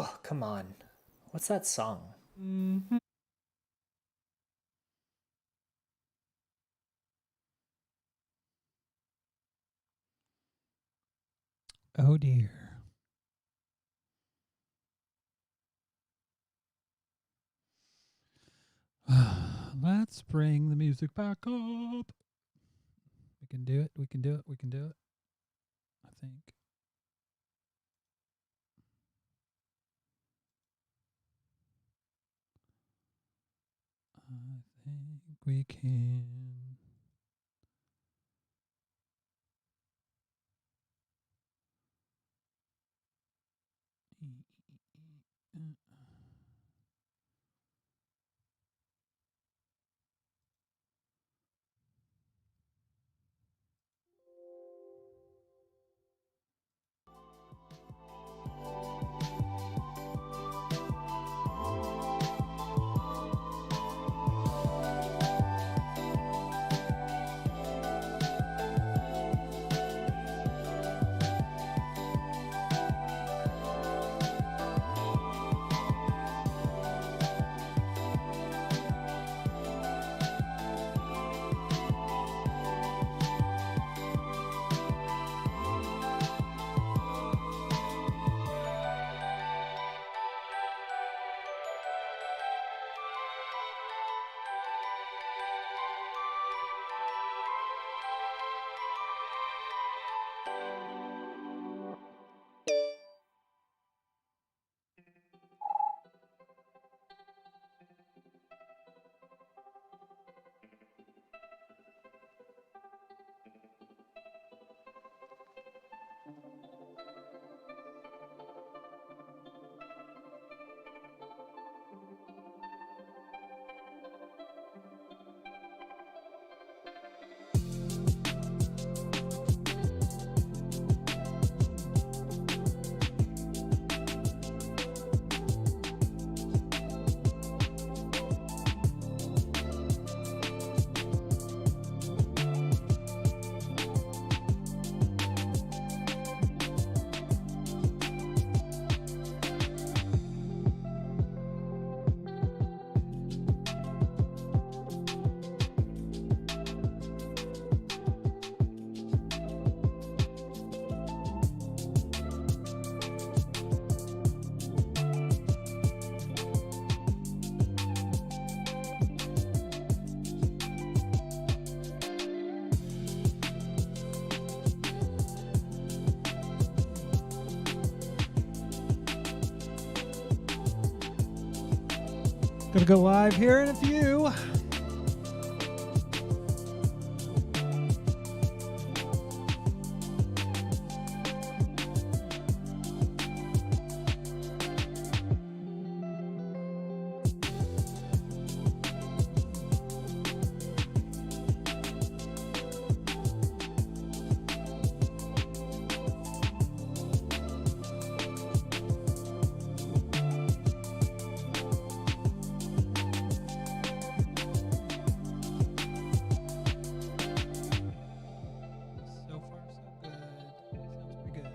Oh, come on. What's that song? Oh dear. Let's bring the music back up. We can do it. We can do it. We can do it. I think. I think we can. Gonna go live here in a few. So far, so good. Sounds pretty good.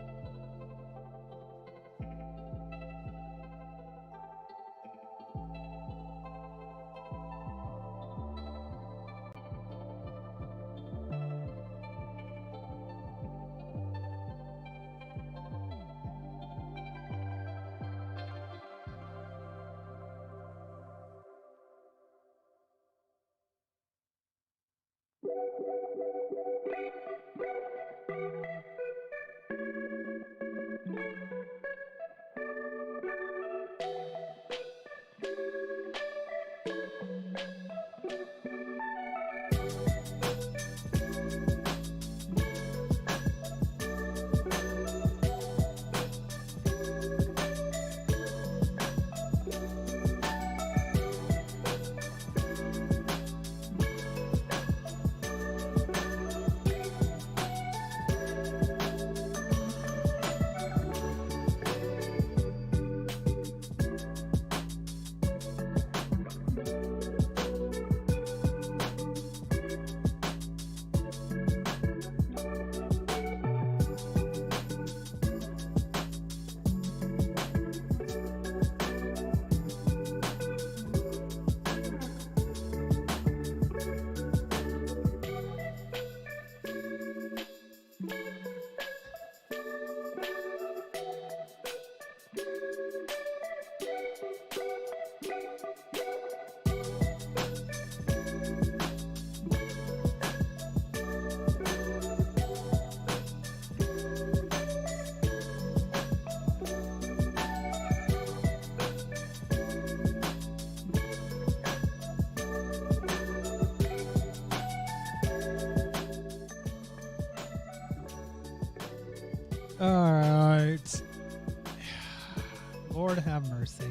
All right. Lord have mercy.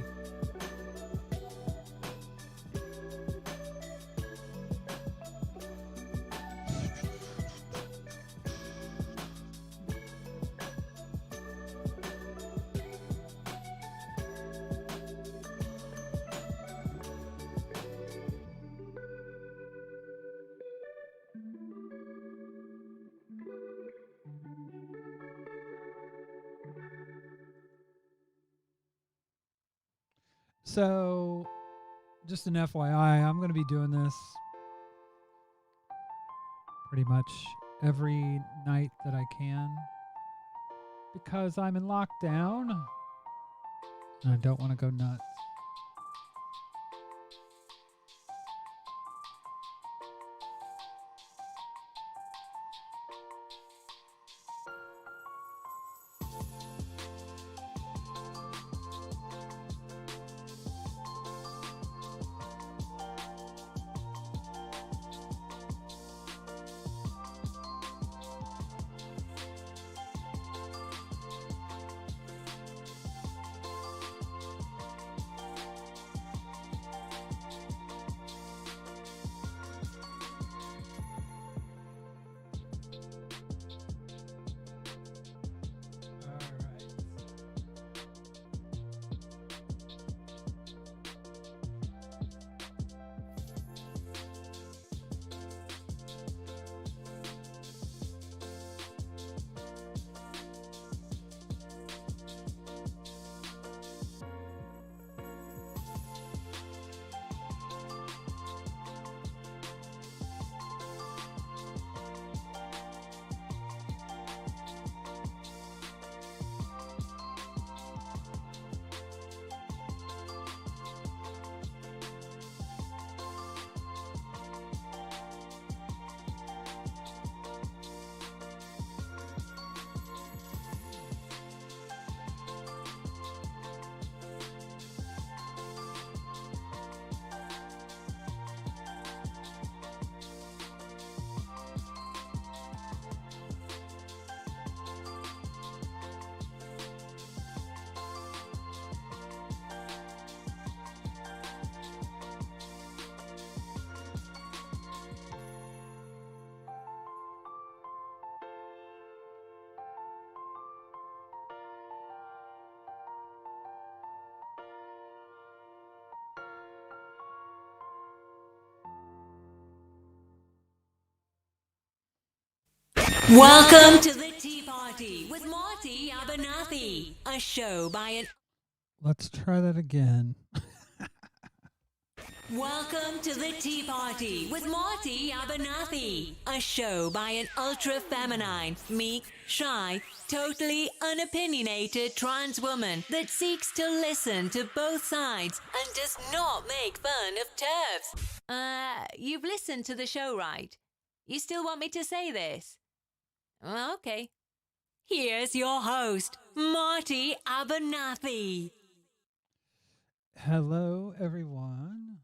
So, just an FYI, I'm going to be doing this pretty much every night that I can because I'm in lockdown and I don't want to go nuts. Welcome to the Tea Party with Marty Abernathy, a show by an... Let's try that again. Welcome to the Tea Party with Marty Abernathy, a show by an ultra-feminine, meek, shy, totally unopinionated trans woman that seeks to listen to both sides and does not make fun of TERFs. You've listened to the show, right? You still want me to say this? Okay. Here's your host, Marty Abernathy. Hello, everyone.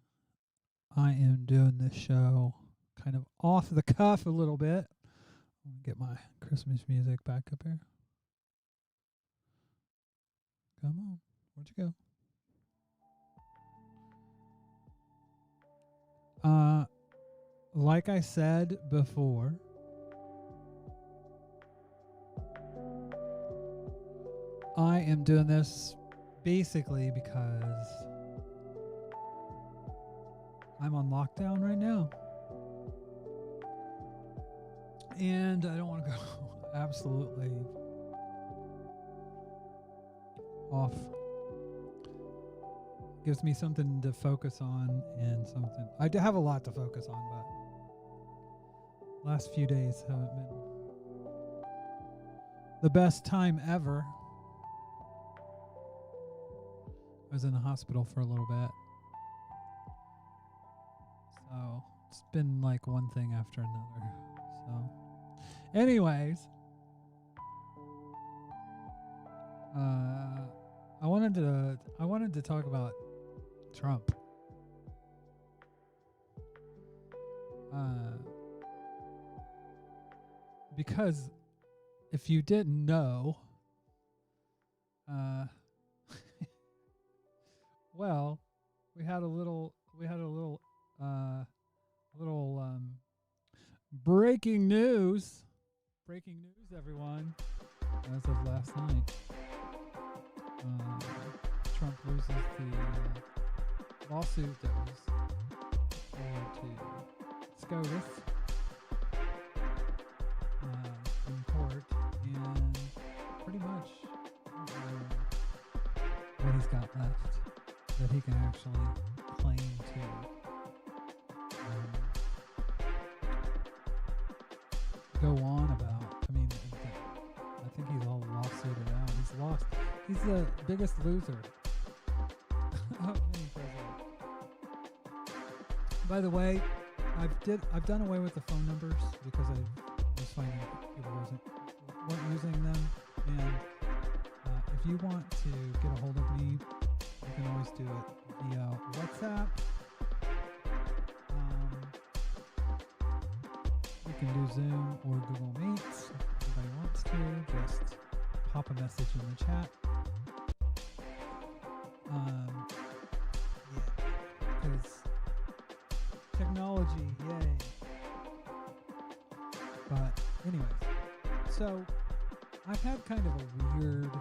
I am doing this show kind of off the cuff a little bit. Let me get my Christmas music back up here. Come on. Where'd you go? Like I said before, I am doing this basically because I'm on lockdown right now. And I don't want to go absolutely off. Gives me something to focus on and something. I do have a lot to focus on, but last few days haven't been the best time ever. I was in the hospital for a little bit. So it's been like one thing after another. So anyways, I wanted to talk about Trump. Because if you didn't know, Well, we had a little breaking news. Breaking news, everyone. As of last night, Trump loses the lawsuit that was forward to SCOTUS in court, and pretty much what he's got left that he can actually claim to go on about. I mean, I think he's all lawsuited out. He's lost. He's the biggest loser of any president. By the way, I've done away with the phone numbers because I was finding people weren't using them. And if you want to get a hold of me, you can always do it via WhatsApp. You can do Zoom or Google Meets. If anybody wants to, just pop a message in the chat. Because technology, yay. But anyways, so I've had kind of a weird,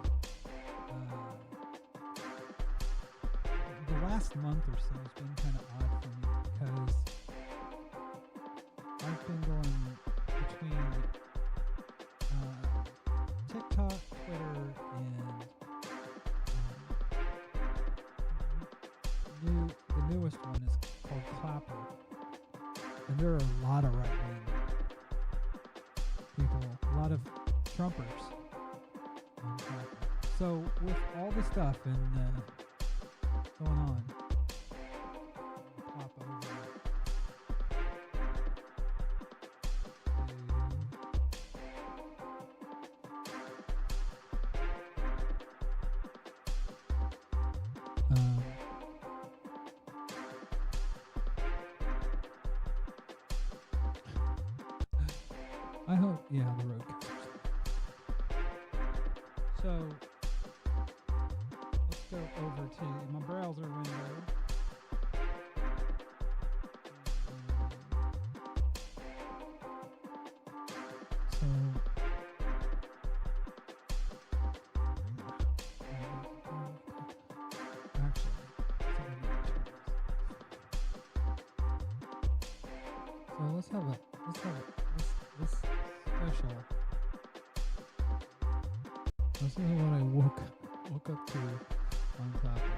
the last month or so has been kind of odd for me because I've been going between TikTok, Twitter, and the newest one is called Clapper. And there are a lot of right-wing people, a lot of Trumpers on Clapper. So with all the stuff and going on, pop over to I hope, yeah, the roadcasters. So let's go over to my browser window. So let's have this special. This is what I woke up to on Clapper.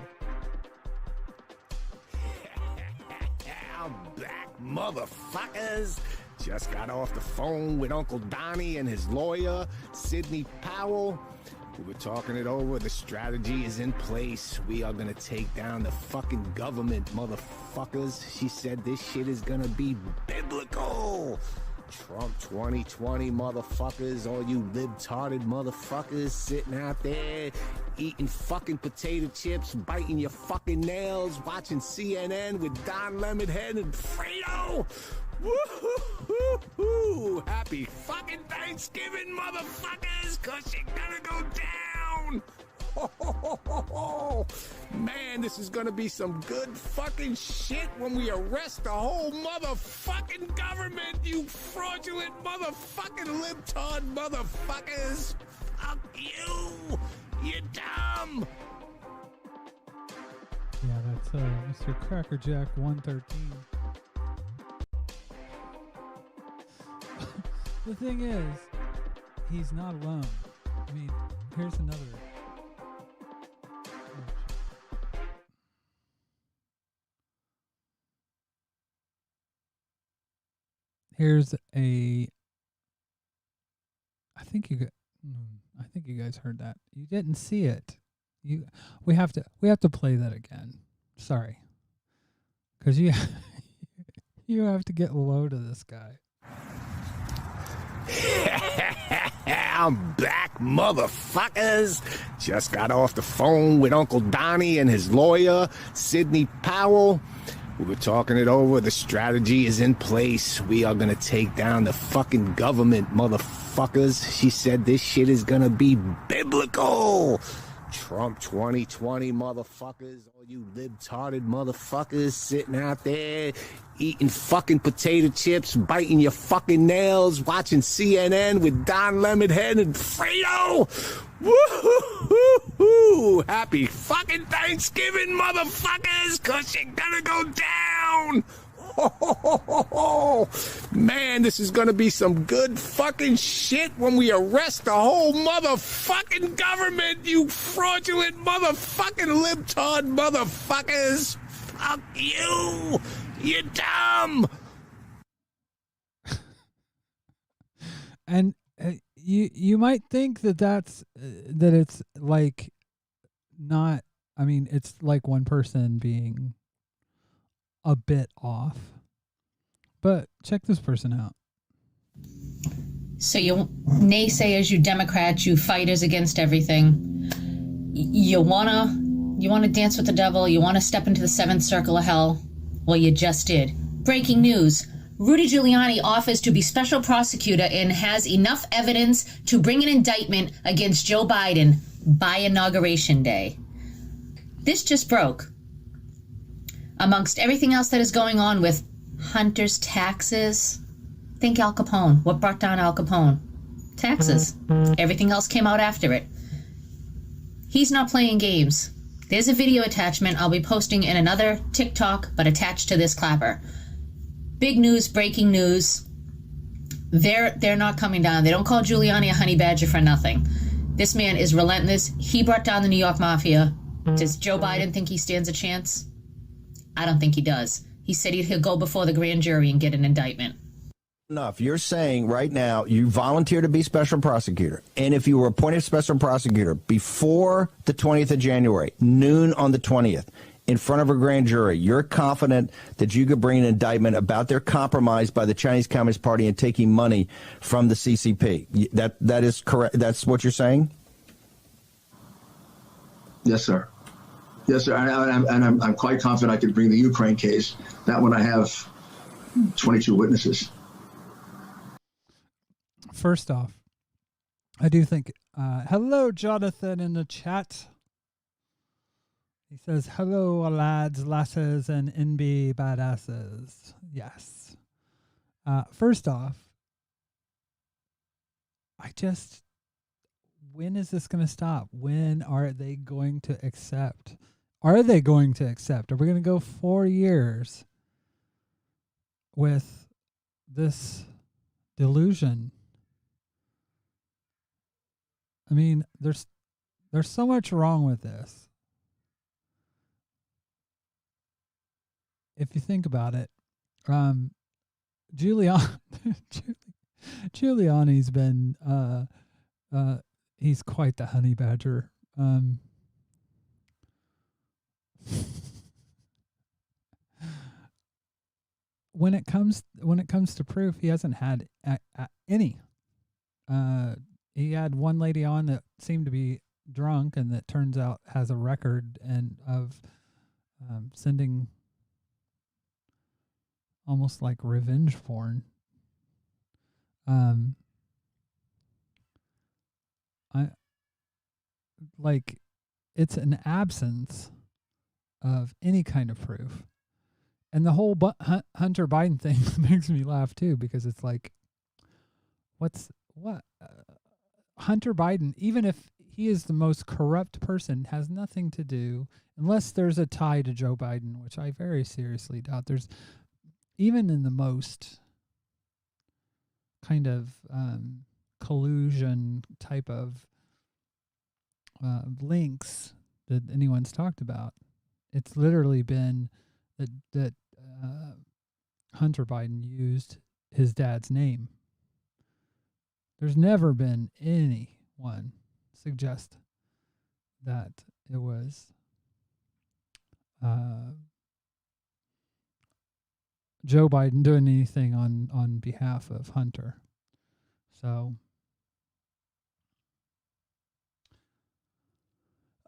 I'm back, motherfuckers. Just got off the phone with Uncle Donnie and his lawyer, Sidney Powell. We were talking it over. The strategy is in place. We are gonna take down the fucking government, motherfuckers. She said this shit is gonna be biblical. Trump 2020, motherfuckers. All you libtarded motherfuckers sitting out there eating fucking potato chips, biting your fucking nails, watching CNN with Don Lemonhead and Fredo. Woo-hoo-hoo-hoo. Happy fucking Thanksgiving, motherfuckers, cause you're gonna go down. Ho, ho, ho, ho, ho. Man, this is gonna be some good fucking shit when we arrest the whole motherfucking government, you fraudulent motherfucking libtard motherfuckers. Fuck you. You're dumb. Yeah, that's Mr. Crackerjack 113. The thing is, he's not alone. I mean, here's another. Here's a. I think you guys heard that. You didn't see it. We have to play that again. Sorry, because you have to get low to this guy. I'm back, motherfuckers. Just got off the phone with Uncle Donnie and his lawyer, Sidney Powell. We were talking it over. The strategy is in place. We are gonna take down the fucking government, motherfuckers. She said this shit is gonna be biblical. Trump 2020 motherfuckers, all you libtarded motherfuckers sitting out there eating fucking potato chips, biting your fucking nails, watching CNN with Don Lemonhead and Fredo. Woo-hoo-hoo-hoo. Happy fucking Thanksgiving, motherfuckers, cause you're gonna go down. Man, this is gonna be some good fucking shit when we arrest the whole motherfucking government, you fraudulent motherfucking libtard motherfuckers. Fuck you. You're dumb. And you might think that it's like not. I mean, it's like one person being a bit off, but check this person out. So you naysayers, you Democrats, you fighters against everything, you wanna dance with the devil, you wanna step into the seventh circle of hell. Well, you just did. Breaking news. Rudy Giuliani offers to be special prosecutor and has enough evidence to bring an indictment against Joe Biden by Inauguration Day. This just broke. Amongst everything else that is going on with Hunter's taxes, think Al Capone. What brought down Al Capone? Taxes. Everything else came out after it. He's not playing games. There's a video attachment I'll be posting in another TikTok, but attached to this clapper. Big news, breaking news. They're not coming down. They don't call Giuliani a honey badger for nothing. This man is relentless. He brought down the New York Mafia. Does Joe Biden think he stands a chance? I don't think he does. He said he'll go before the grand jury and get an indictment. Enough. You're saying right now you volunteer to be special prosecutor. And if you were appointed special prosecutor before the 20th of January, noon on the 20th, in front of a grand jury, you're confident that you could bring an indictment about their compromise by the Chinese Communist Party and taking money from the CCP. That is correct. That's what you're saying? Yes, sir. Yes, sir. And I'm quite confident I could bring the Ukraine case. That one I have 22 witnesses. First off, I do think, hello, Jonathan, in the chat. He says, hello, lads, lasses, and NB badasses. Yes. First off, when is this going to stop? When are they going to accept? Are they going to accept? Are we going to go 4 years with this delusion? I mean, there's so much wrong with this. If you think about it, Giuliani's been he's quite the honey badger. When it comes to proof, he hasn't had any. He had one lady on that seemed to be drunk, and that turns out has a record and of sending almost like revenge porn. It's an absence of any kind of proof. And the whole Hunter Biden thing makes me laugh too, because it's like, Hunter Biden, even if he is the most corrupt person, has nothing to do, unless there's a tie to Joe Biden, which I very seriously doubt. There's, even in the most kind of collusion type of links that anyone's talked about, it's literally been that Hunter Biden used his dad's name. There's never been anyone suggest that it was Joe Biden doing anything on behalf of Hunter. So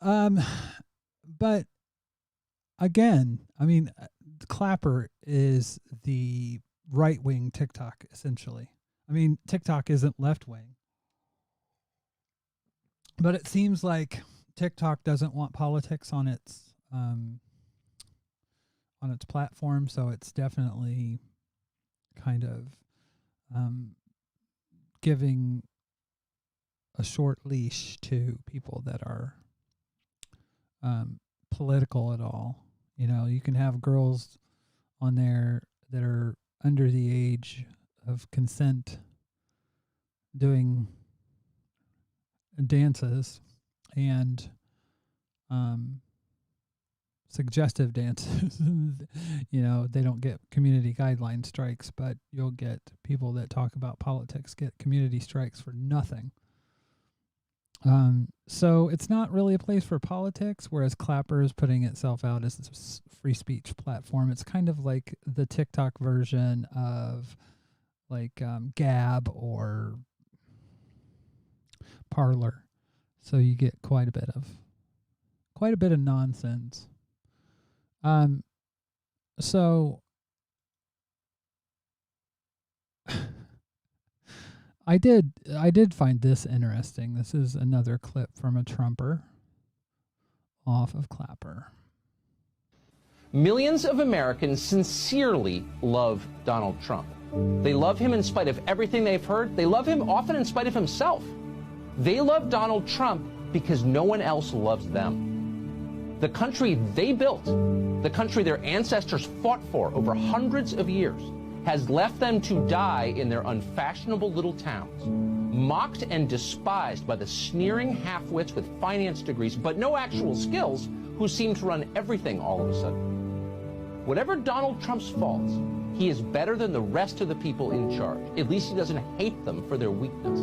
but again, I mean, Clapper is the right-wing TikTok, essentially. I mean, TikTok isn't left-wing. But it seems like TikTok doesn't want politics on its platform, so it's definitely kind of giving a short leash to people that are political at all. You know, you can have girls on there that are under the age of consent doing dances and suggestive dances. You know, they don't get community guideline strikes, but you'll get people that talk about politics get community strikes for nothing. So it's not really a place for politics, whereas Clapper is putting itself out as a free speech platform. It's kind of like the TikTok version of like Gab or Parlor. So you get quite a bit of nonsense. So I did find this interesting. This is another clip from a Trumper off of Clapper. Millions of Americans sincerely love Donald Trump. They love him in spite of everything they've heard. They love him often in spite of himself. They love Donald Trump because no one else loves them. The country they built, the country their ancestors fought for over hundreds of years, has left them to die in their unfashionable little towns, mocked and despised by the sneering half-wits with finance degrees but no actual skills who seem to run everything all of a sudden. Whatever Donald Trump's faults, he is better than the rest of the people in charge. At least he doesn't hate them for their weakness.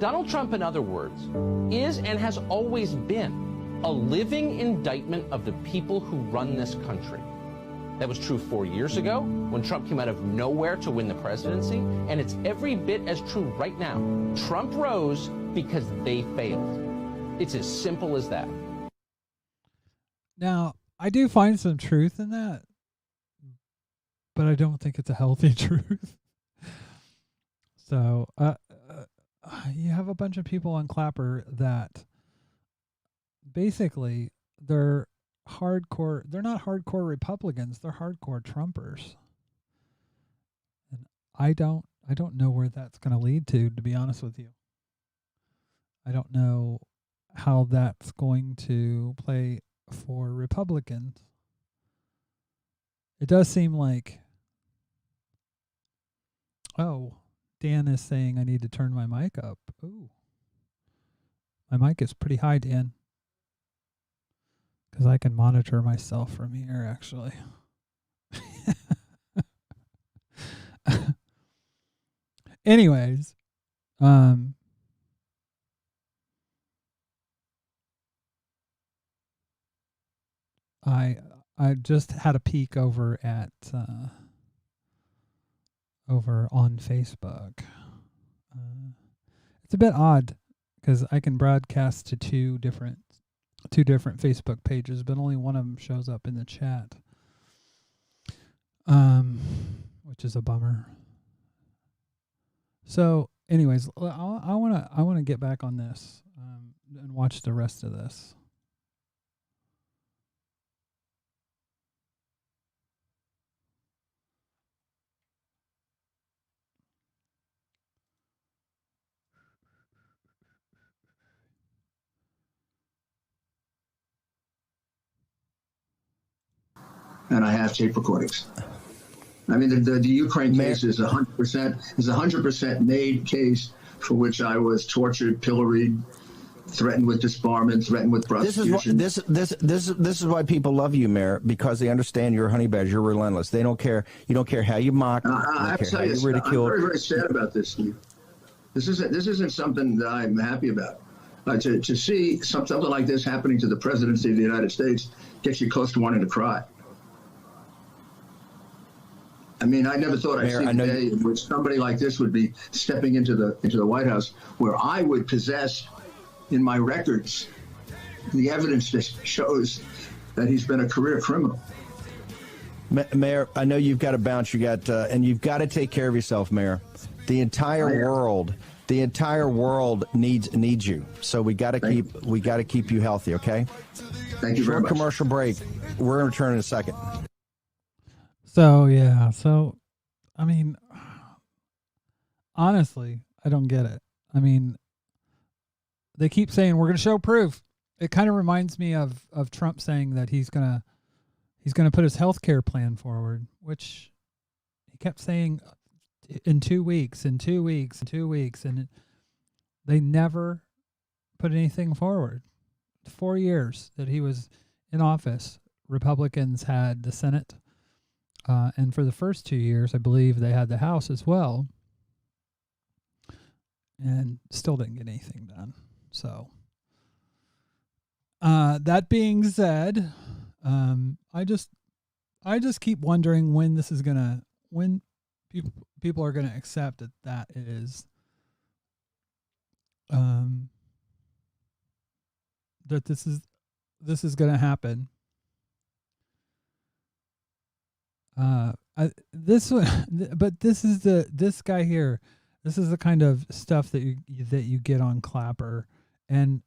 Donald Trump, in other words, is and has always been a living indictment of the people who run this country. That was true 4 years ago, when Trump came out of nowhere to win the presidency, and it's every bit as true right now. Trump rose because they failed. It's as simple as that. Now, I do find some truth in that, but I don't think it's a healthy truth. So, you have a bunch of people on Clapper that basically they're not hardcore Republicans, they're hardcore Trumpers. And I don't know where that's going to lead to be honest with you. I don't know how that's going to play for Republicans. It does seem like, oh, Dan is saying I need to turn my mic up. Ooh. My mic is pretty high, Dan. Because I can monitor myself from here, actually. Anyways, I just had a peek over at over on Facebook. It's a bit odd because I can broadcast to two different Facebook pages, but only one of them shows up in the chat, which is a bummer. So, anyways, I want to get back on this and watch the rest of this. And I have tape recordings. I mean, the Ukraine case is 100% made case for which I was tortured, pilloried, threatened with disbarment, threatened with prosecution. This is why people love you, Mayor, because they understand you're a honey badger. You're relentless. They don't care. You don't care how you mock. I have to tell you, I'm very, very sad about this, Steve. This isn't something that I'm happy about. To see something like this happening to the presidency of the United States gets you close to wanting to cry. I mean, I never thought I'd see a day in which somebody like this would be stepping into the White House, where I would possess in my records the evidence that shows that he's been a career criminal. Mayor, I know you've got to bounce. And you've got to take care of yourself, Mayor. The entire world needs you. So we got to keep you healthy. Okay. Thank you very much. Commercial break. We're going to return in a second. So yeah. So, I mean, honestly, I don't get it. I mean, they keep saying we're going to show proof. It kind of reminds me of Trump saying that he's gonna put his health care plan forward, which he kept saying in 2 weeks, in 2 weeks, in 2 weeks, and they never put anything forward. 4 years that he was in office, Republicans had the Senate, and for the first 2 years, I believe they had the House as well, and still didn't get anything done. So, that being said, I just keep wondering when this is when people are gonna accept that it is, that this is gonna happen. This guy here, this is the kind of stuff that you get on Clapper, and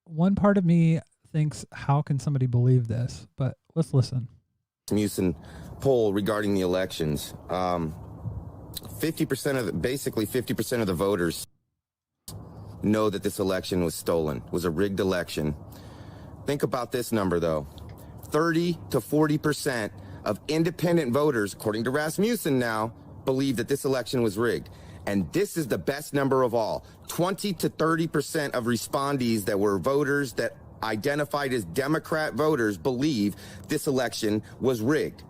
one part of me thinks, how can somebody believe this? But let's listen. Rasmussen poll regarding the elections. 50% of the voters know that this election was stolen, was a rigged election. Think about this number, though. 30 to 40% of independent voters, according to Rasmussen now, believe that this election was rigged. And this is the best number of all. 20 to 30% of respondees that were voters that identified as Democrat voters believe this election was rigged.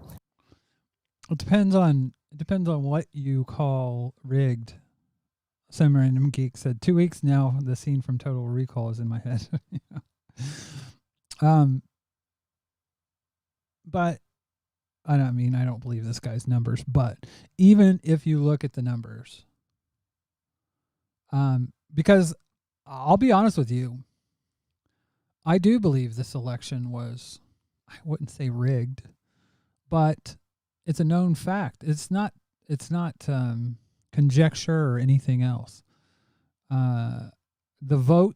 It depends on what you call rigged. Some random geek said 2 weeks now. The scene from Total Recall is in my head. But I don't believe this guy's numbers. But even if you look at the numbers, because I'll be honest with you, I do believe this election was, I wouldn't say rigged, but it's a known fact. It's not conjecture or anything else. The vote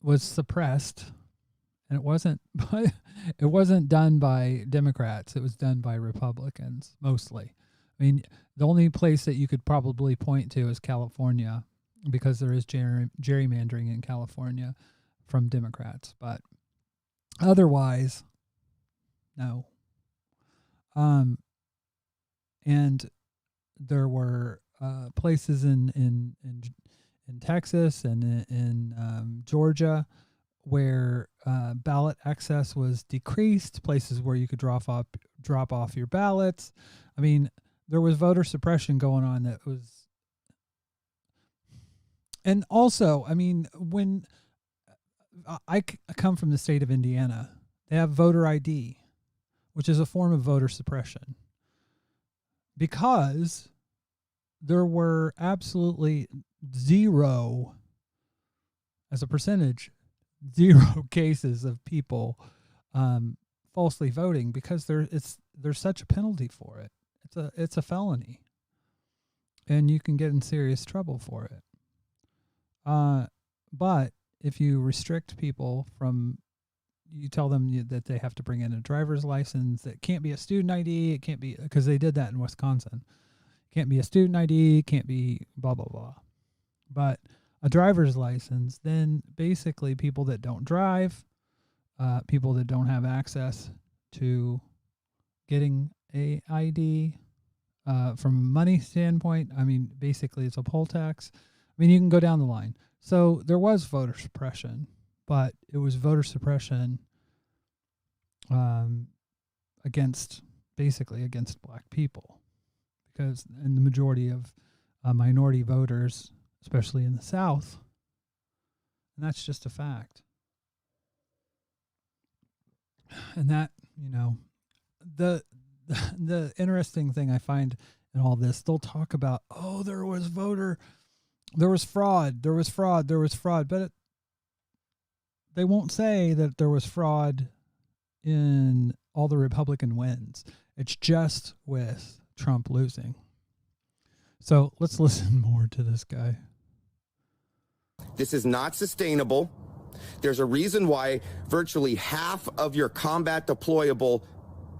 was suppressed, and it wasn't done by Democrats. It was done by Republicans mostly. I mean, the only place that you could probably point to is California, because there is gerrymandering in California from Democrats, but otherwise, no. And there were places in Texas and in Georgia where ballot access was decreased, places where you could drop off your ballots. I mean, there was voter suppression going on that was. And also, I mean, when I come from the state of Indiana, they have voter ID, which is a form of voter suppression, because there were absolutely zero, as a percentage, zero cases of people falsely voting, because there's such a penalty for it. It's a felony, and you can get in serious trouble for it. But if you restrict people from, you tell them that they have to bring in a driver's license, that can't be a student ID, it can't be, because they did that in Wisconsin. Can't be a student ID, can't be blah, blah, blah. But a driver's license, then basically people that don't drive, people that don't have access to getting a ID, from a money standpoint, I mean, basically it's a poll tax. I mean, you can go down the line. So there was voter suppression, but it was voter suppression against black people, because in the majority of minority voters, especially in the South, and that's just a fact. And that, the interesting thing I find in all this, they'll talk about, there was fraud, but they won't say that there was fraud in all the Republican wins. It's just with Trump losing. So let's listen more to this guy. This is not sustainable. There's a reason why virtually half of your combat deployable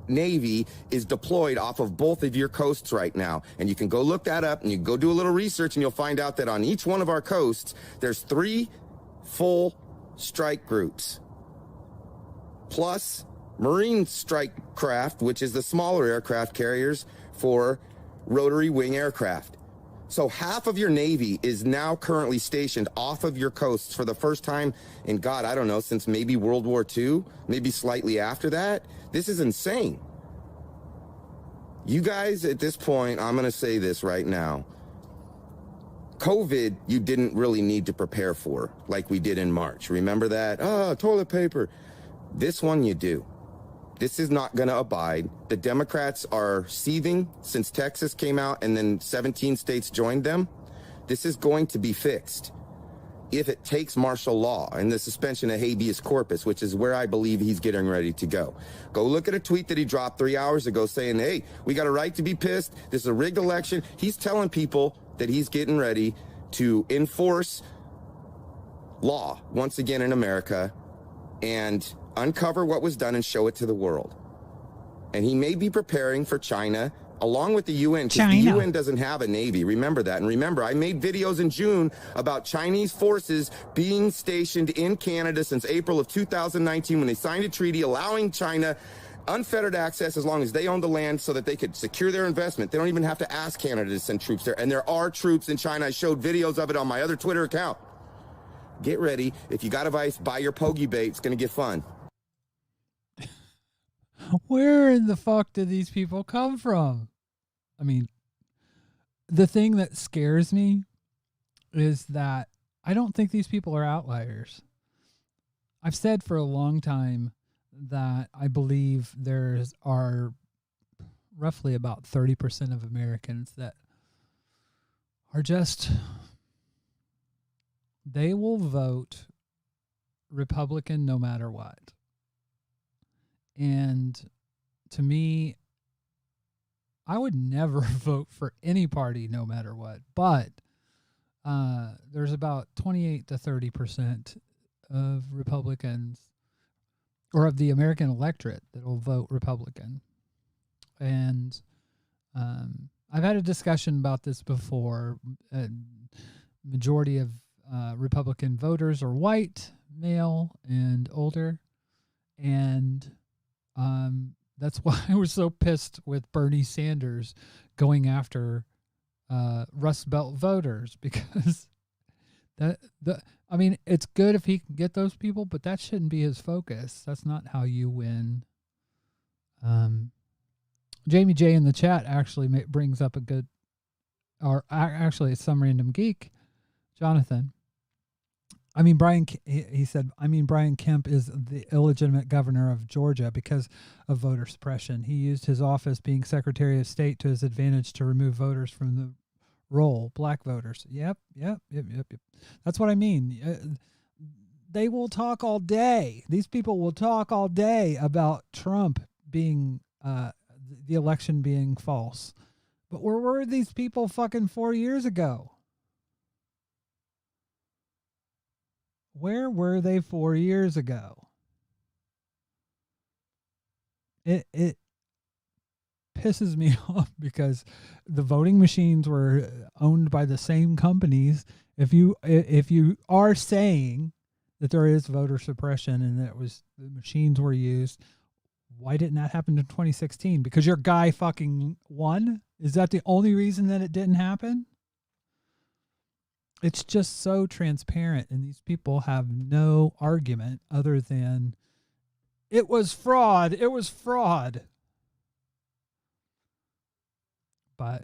Navy is deployed off of both of your coasts right now. And you can go look that up, and you can go do a little research, and you'll find out that on each one of our coasts, there's 3 full strike groups, plus Marine strike craft, which is the smaller aircraft carriers for rotary wing aircraft. So half of your Navy is now currently stationed off of your coasts for the first time in, God, I don't know, since maybe World War II, maybe slightly after that. This is insane. You guys, at this point, I'm going to say this right now. COVID, you didn't really need to prepare for like we did in March. Remember that? Oh, toilet paper. This one you do. This is not going to abide. The Democrats are seething since Texas came out and then 17 states joined them. This is going to be fixed if it takes martial law and the suspension of habeas corpus, which is where I believe he's getting ready to go. Go look at a tweet that he dropped 3 hours ago saying, hey, we got a right to be pissed. This is a rigged election. He's telling people that he's getting ready to enforce law once again in America and uncover what was done and show it to the world. And he may be preparing for China along with the UN, because the UN doesn't have a Navy. Remember that. And remember, I made videos in June about Chinese forces being stationed in Canada since April of 2019 when they signed a treaty allowing China unfettered access as long as they own the land so that they could secure their investment. They don't even have to ask Canada to send troops there. And there are troops in China. I showed videos of it on my other Twitter account. Get ready. If you got a vice, buy your pogey bait. It's going to get fun. Where in the fuck did these people come from? I mean, the thing that scares me is that I don't think these people are outliers. I've said for a long time that I believe there are roughly about 30% of Americans that are just, they will vote Republican no matter what. And to me, I would never vote for any party no matter what. But there's about 28 to 30% of Republicans, or of the American electorate, that will vote Republican. And I've had a discussion about this before. Majority of Republican voters are white, male, and older. And that's why I was so pissed with Bernie Sanders going after Rust Belt voters, because I mean, it's good if he can get those people, but that shouldn't be his focus. That's not how you win. Jamie J in the chat actually brings up a good, or actually it's some random geek, Jonathan. I mean, he said, Brian Kemp is the illegitimate governor of Georgia because of voter suppression. He used his office being Secretary of State to his advantage to remove voters from the roll, black voters. Yep. That's what I mean. They will talk all day. These people will talk all day about Trump being, the election being false. But where were these people fucking 4 years ago? Where were they 4 years ago? It pisses me off because the voting machines were owned by the same companies. If you are saying that there is voter suppression and that the machines were used, why didn't that happen in 2016? Because your guy fucking won? Is that the only reason that it didn't happen? It's just so transparent, and these people have no argument other than it was fraud. It was fraud. But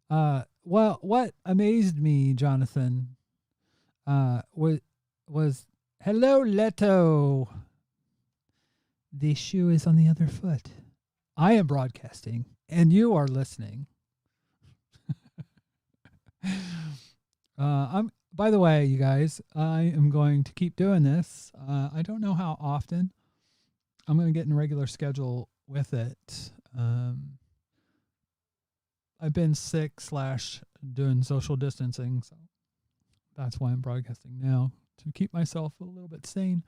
well, what amazed me, Jonathan, was hello, Leto. The shoe is on the other foot. I am broadcasting, and you are listening. By the way, you guys, I am going to keep doing this. I don't know how often. I'm going to get in a regular schedule with it. I've been sick / doing social distancing, so that's why I'm broadcasting now, to keep myself a little bit sane.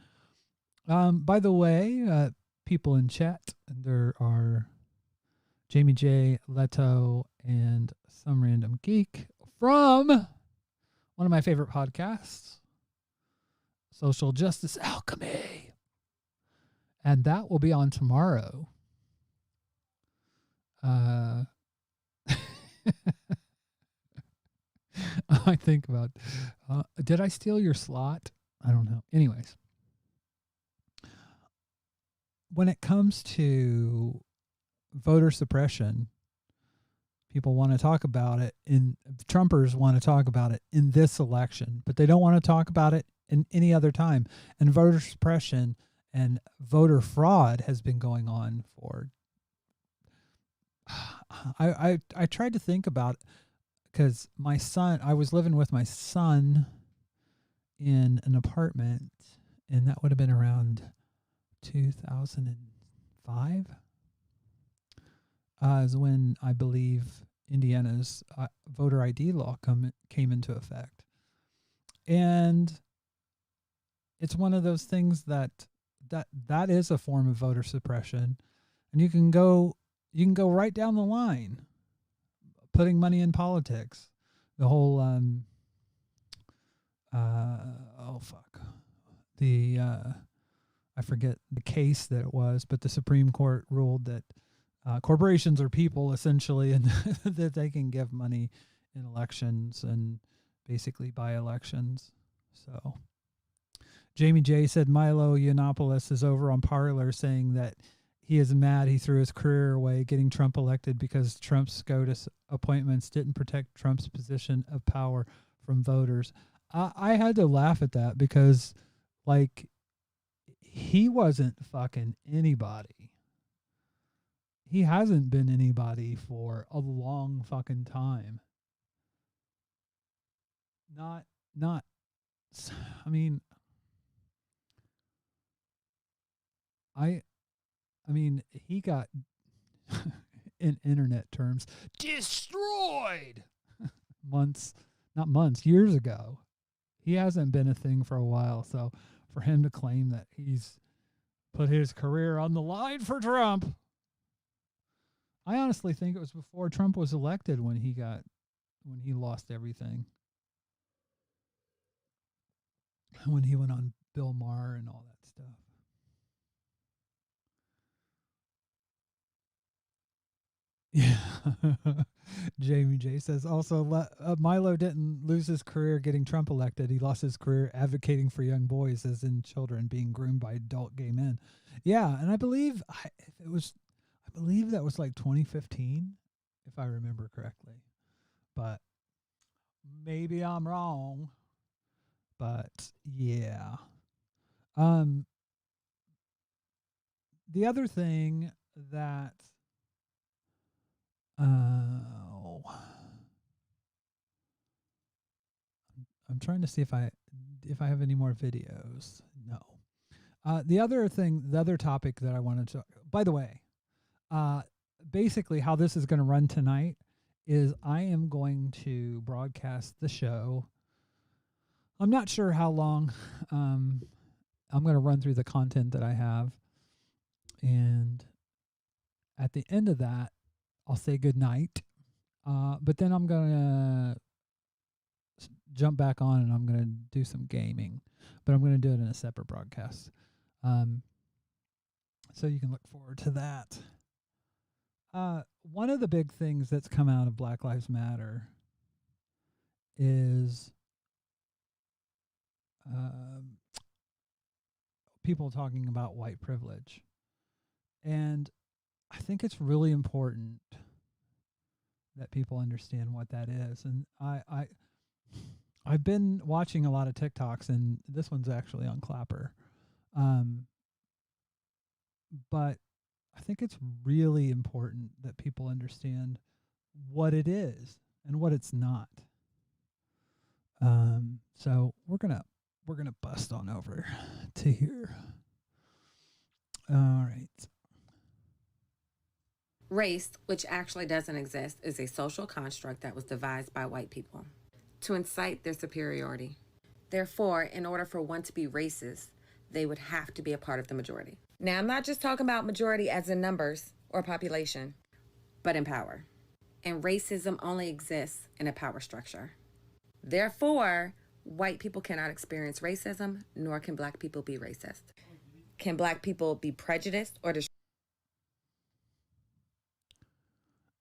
By the way, people in chat, there are Jamie J, Leto, and some random geek from one of my favorite podcasts, Social Justice Alchemy. And that will be on tomorrow. I think about, did I steal your slot? I don't know. Anyways, when it comes to voter suppression, people want to talk about it Trumpers want to talk about it in this election, but they don't want to talk about it in any other time. And voter suppression and voter fraud has been going on for, I tried to think about it, because I was living with my son in an apartment, and that would have been around 2005. Is when I believe Indiana's voter ID law came into effect. And it's one of those things that is a form of voter suppression. And you can go right down the line, putting money in politics. The whole I forget the case that it was, but the Supreme Court ruled that corporations are people, essentially, and that they can give money in elections and basically buy elections. So Jamie J said Milo Yiannopoulos is over on Parler saying that he is mad he threw his career away getting Trump elected because Trump's SCOTUS appointments didn't protect Trump's position of power from voters. I had to laugh at that because, like, he wasn't fucking anybody. He hasn't been anybody for a long fucking time. I mean, he got, in internet terms, destroyed years ago. He hasn't been a thing for a while. So for him to claim that he's put his career on the line for Trump, I honestly think it was before Trump was elected when he lost everything. When he went on Bill Maher and all that stuff. Yeah. Jamie J says also Milo didn't lose his career getting Trump elected. He lost his career advocating for young boys, as in children being groomed by adult gay men. Yeah, and I believe that was like 2015, if I remember correctly. But maybe I'm wrong. But yeah. The other thing that I'm trying to see if I have any more videos. No. The other topic that I wanted to, by the way, basically how this is going to run tonight is I am going to broadcast the show. I'm not sure how long. I'm going to run through the content that I have. And at the end of that, I'll say good night. But then I'm going to jump back on and I'm going to do some gaming. But I'm going to do it in a separate broadcast. So you can look forward to that. One of the big things that's come out of Black Lives Matter is people talking about white privilege. And I think it's really important that people understand what that is. And I've been watching a lot of TikToks, and this one's actually on Clapper. But I think it's really important that people understand what it is and what it's not. So we're gonna bust on over to here. All right. Race, which actually doesn't exist, is a social construct that was devised by white people to incite their superiority. Therefore, in order for one to be racist, they would have to be a part of the majority. Now, I'm not just talking about majority as in numbers or population, but in power. And racism only exists in a power structure. Therefore, white people cannot experience racism, nor can black people be racist. Can black people be prejudiced or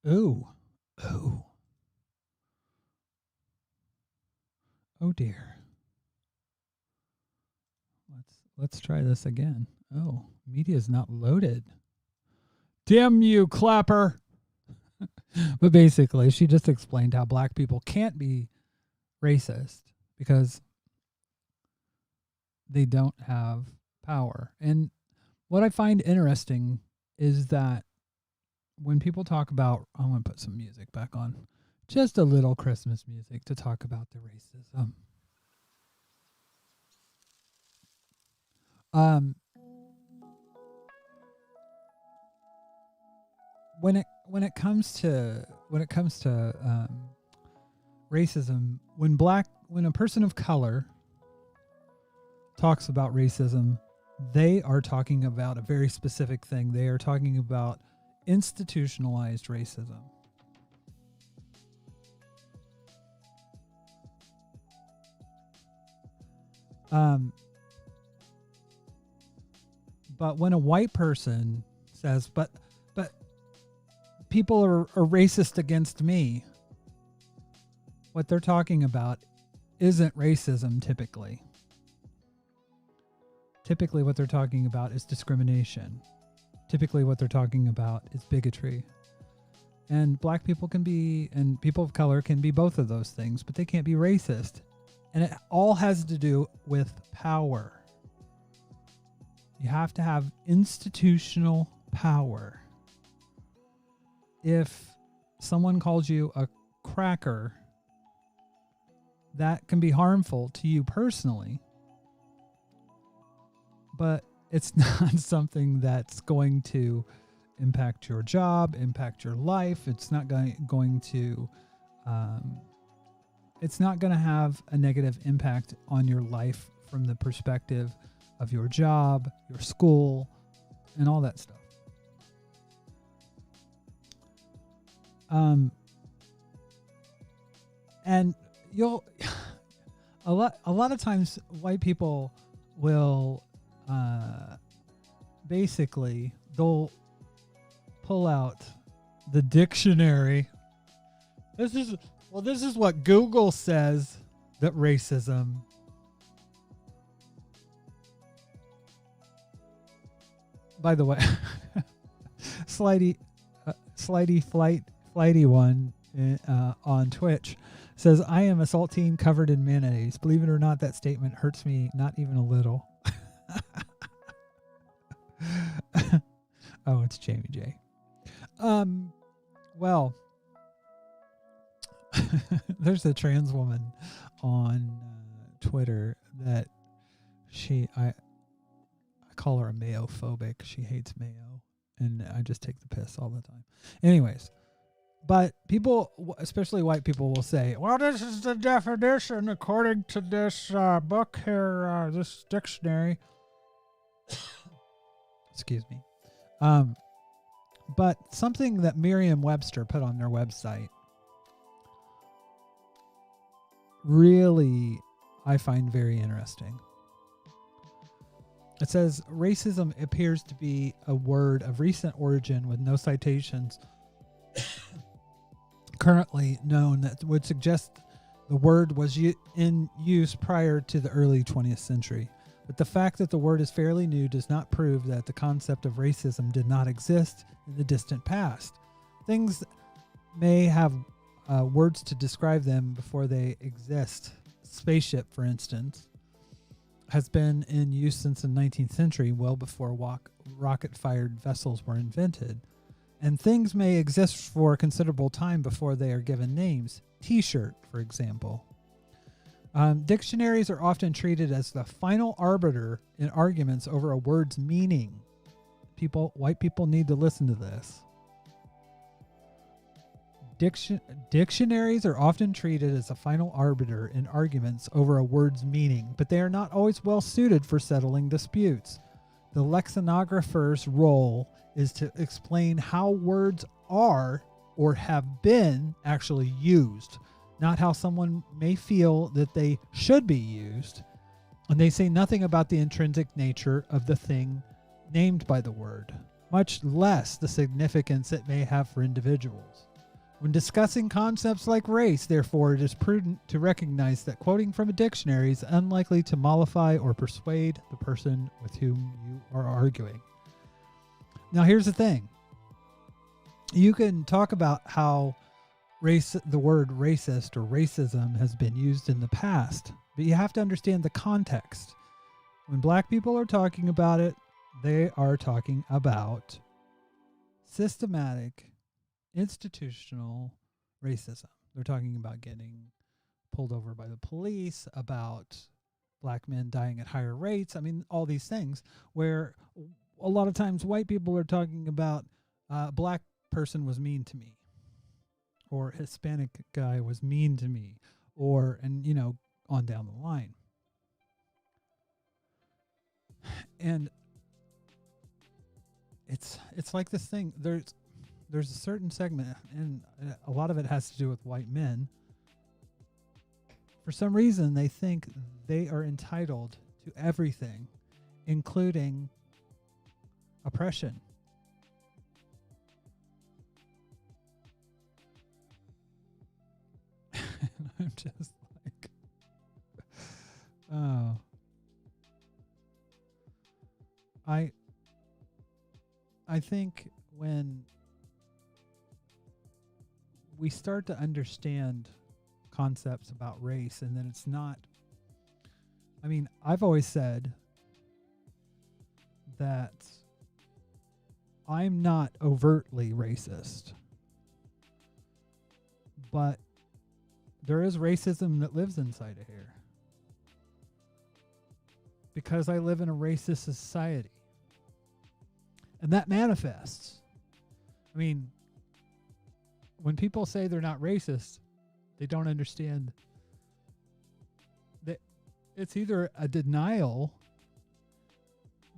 Ooh. Oh. Oh dear. Let's try this again. Oh, media is not loaded. Damn you, Clapper. But basically, she just explained how black people can't be racist because they don't have power. And what I find interesting is that when people talk about, I want to put some music back on, just a little Christmas music to talk about the racism. When it comes to racism, when a person of color talks about racism, they are talking about a very specific thing. They are talking about institutionalized racism. But when a white person says, but people are racist against me, what they're talking about isn't racism typically. Typically what they're talking about is discrimination. Typically what they're talking about is bigotry. And black people can be, and people of color can be both of those things, but they can't be racist. And it all has to do with power. You have to have institutional power. If someone calls you a cracker, that can be harmful to you personally. But it's not something that's going to impact your job, impact your life. It's not going to have a negative impact on your life from the perspective of your job, your school, and all that stuff. And you'll a lot of times white people will basically they'll pull out the dictionary. This is what Google says that racism by the way Flighty one on Twitch says, I am a saltine covered in mayonnaise. Believe it or not, that statement hurts me not even a little. Oh, it's Jamie J. Well, there's a trans woman on Twitter that I call her a mayo-phobic. She hates mayo, and I just take the piss all the time. Anyways, but people, especially white people, will say, well, this is the definition according to this book here, this dictionary. Excuse me. But something that Merriam-Webster put on their website really I find very interesting. It says, racism appears to be a word of recent origin with no citations currently known that would suggest the word was in use prior to the early 20th century. But the fact that the word is fairly new does not prove that the concept of racism did not exist in the distant past. Things may have words to describe them before they exist. Spaceship, for instance, has been in use since the 19th century, well before rocket-fired vessels were invented. And things may exist for a considerable time before they are given names. T-shirt, for example. Dictionaries are often treated as the final arbiter in arguments over a word's meaning. White people need to listen to this. Dictionaries are often treated as a final arbiter in arguments over a word's meaning, but they are not always well suited for settling disputes. The lexicographer's role is to explain how words are or have been actually used, not how someone may feel that they should be used. And they say nothing about the intrinsic nature of the thing named by the word, much less the significance it may have for individuals. When discussing concepts like race, therefore, it is prudent to recognize that quoting from a dictionary is unlikely to mollify or persuade the person with whom you are arguing. Now, here's the thing. You can talk about how the word racist or racism has been used in the past, but you have to understand the context. When black people are talking about it, they are talking about systematic, institutional racism. They're talking about getting pulled over by the police, about black men dying at higher rates. I mean, all these things where a lot of times white people are talking about black person was mean to me, or Hispanic guy was mean to me, or, and you know, on down the line. And it's like this thing. There's a certain segment, and a lot of it has to do with white men. For some reason, they think they are entitled to everything, including oppression. I'm just like, oh. I think when we start to understand concepts about race, and then it's not, I mean, I've always said that I'm not overtly racist, but there is racism that lives inside of here because I live in a racist society, and that manifests. I mean, when people say they're not racist, they don't understand that it's either a denial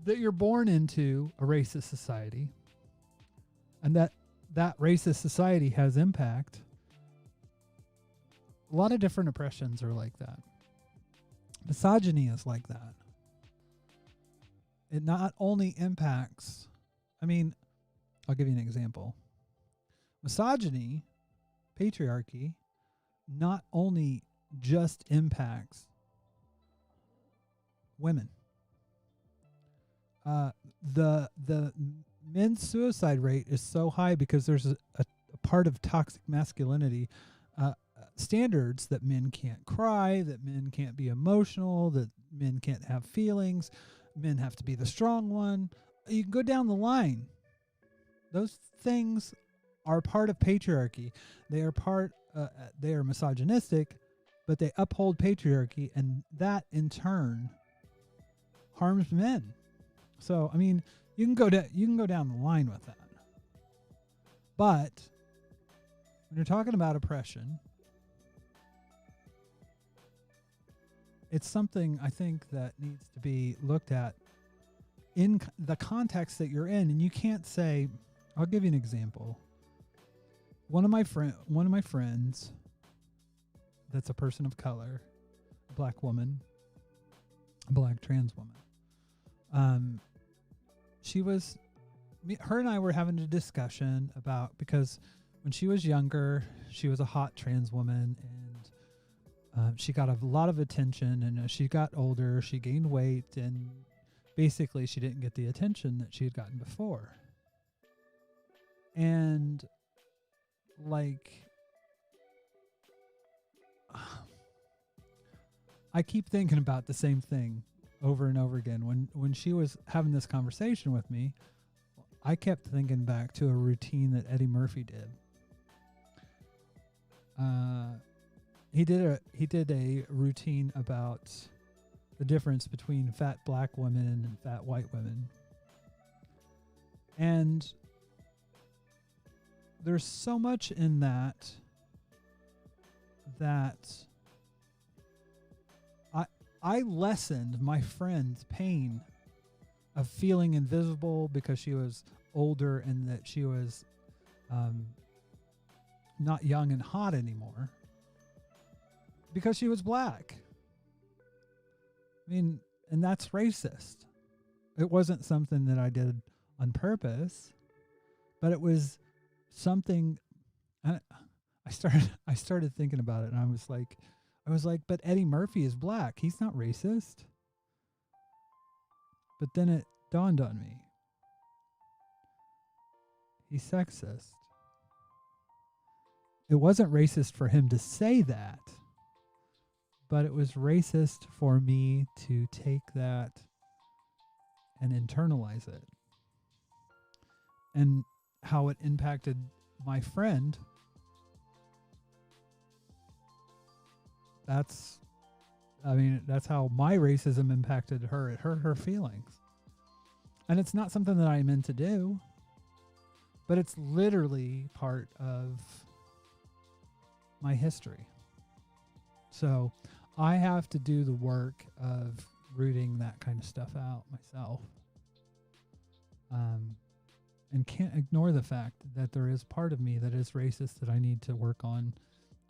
that you're born into a racist society, and that racist society has impact. A lot of different oppressions are like that. Misogyny is like that. It not only impacts, I mean, I'll give you an example. Misogyny, patriarchy, not only just impacts women. The men's suicide rate is so high because there's a part of toxic masculinity, standards that men can't cry, that men can't be emotional, that men can't have feelings, men have to be the strong one. You can go down the line. Those things are part of patriarchy. They are misogynistic, but they uphold patriarchy, and that in turn harms men. So, I mean, you can go down the line with that. But when you're talking about oppression, it's something I think that needs to be looked at in the context that you're in. And you can't say, I'll give you an example. One of my friends that's a person of color, a black woman, a black trans woman. Her and I were having a discussion about, because when she was younger, she was a hot trans woman, and she got a lot of attention, and as she got older, she gained weight, and basically she didn't get the attention that she had gotten before. And like, I keep thinking about the same thing over and over again. When she was having this conversation with me, I kept thinking back to a routine that Eddie Murphy did. He did a routine about the difference between fat black women and fat white women. And there's so much in that I lessened my friend's pain of feeling invisible because she was older and that she was not young and hot anymore because she was black. I mean, and that's racist. It wasn't something that I did on purpose, but it was something. I started thinking about it, and I was like, but Eddie Murphy is black. He's not racist. But then it dawned on me. He's sexist. It wasn't racist for him to say that, but it was racist for me to take that and internalize it. And how it impacted my friend. That's how my racism impacted her. It hurt her feelings. And it's not something that I meant to do, but it's literally part of my history. So I have to do the work of rooting that kind of stuff out myself. And can't ignore the fact that there is part of me that is racist that I need to work on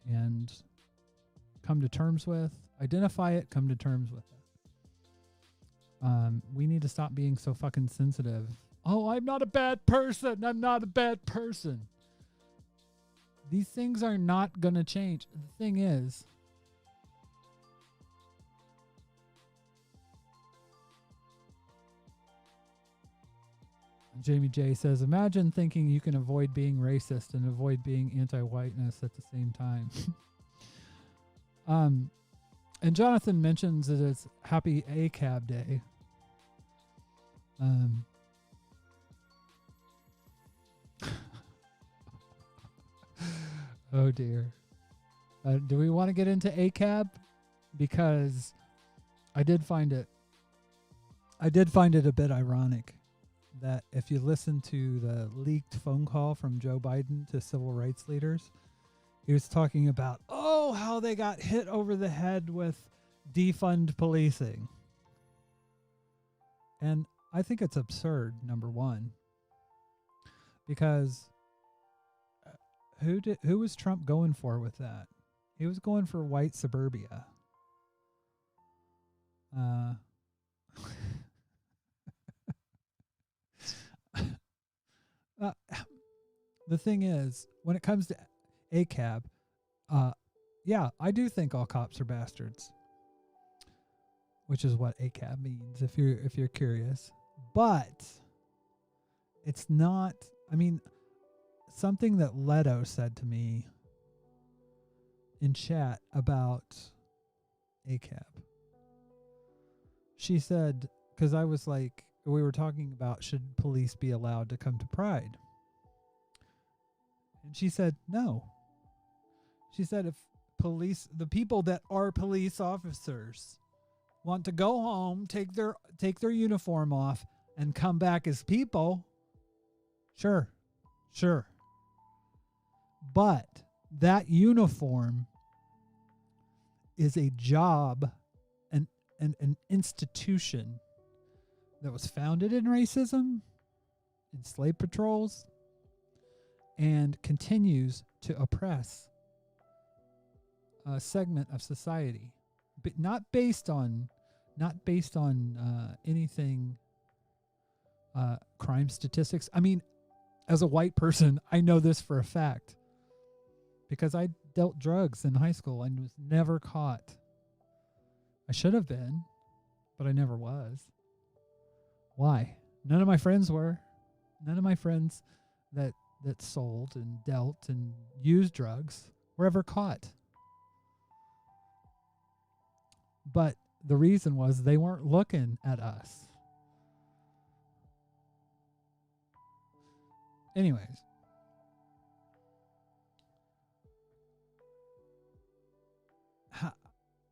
and come to terms with, identify it, come to terms with it. We need to stop being so fucking sensitive. Oh, I'm not a bad person. I'm not a bad person. These things are not going to change. The thing is, Jamie J says, imagine thinking you can avoid being racist and avoid being anti-whiteness at the same time. And Jonathan mentions that it's Happy ACAB Day. Oh dear. Do we want to get into ACAB? Because I did find it a bit ironic that if you listen to the leaked phone call from Joe Biden to civil rights leaders, he was talking about, how they got hit over the head with defund policing. And I think it's absurd, number one, because who was Trump going for with that? He was going for white suburbia. The thing is, when it comes to ACAB, yeah, I do think all cops are bastards, which is what ACAB means if you're curious. But it's not. I mean, something that Leto said to me in chat about ACAB. She said, because I was like, we were talking about should police be allowed to come to Pride. And she said, no. She said, if the people that are police officers want to go home, take their uniform off and come back as people, sure. But that uniform is a job and an institution that was founded in racism, in slave patrols, and continues to oppress a segment of society, but not based on anything, crime statistics. I mean, as a white person, I know this for a fact because I dealt drugs in high school and was never caught. I should have been, but I never was. Why? None of my friends were. None of my friends that sold and dealt and used drugs were ever caught. But the reason was they weren't looking at us. Anyways.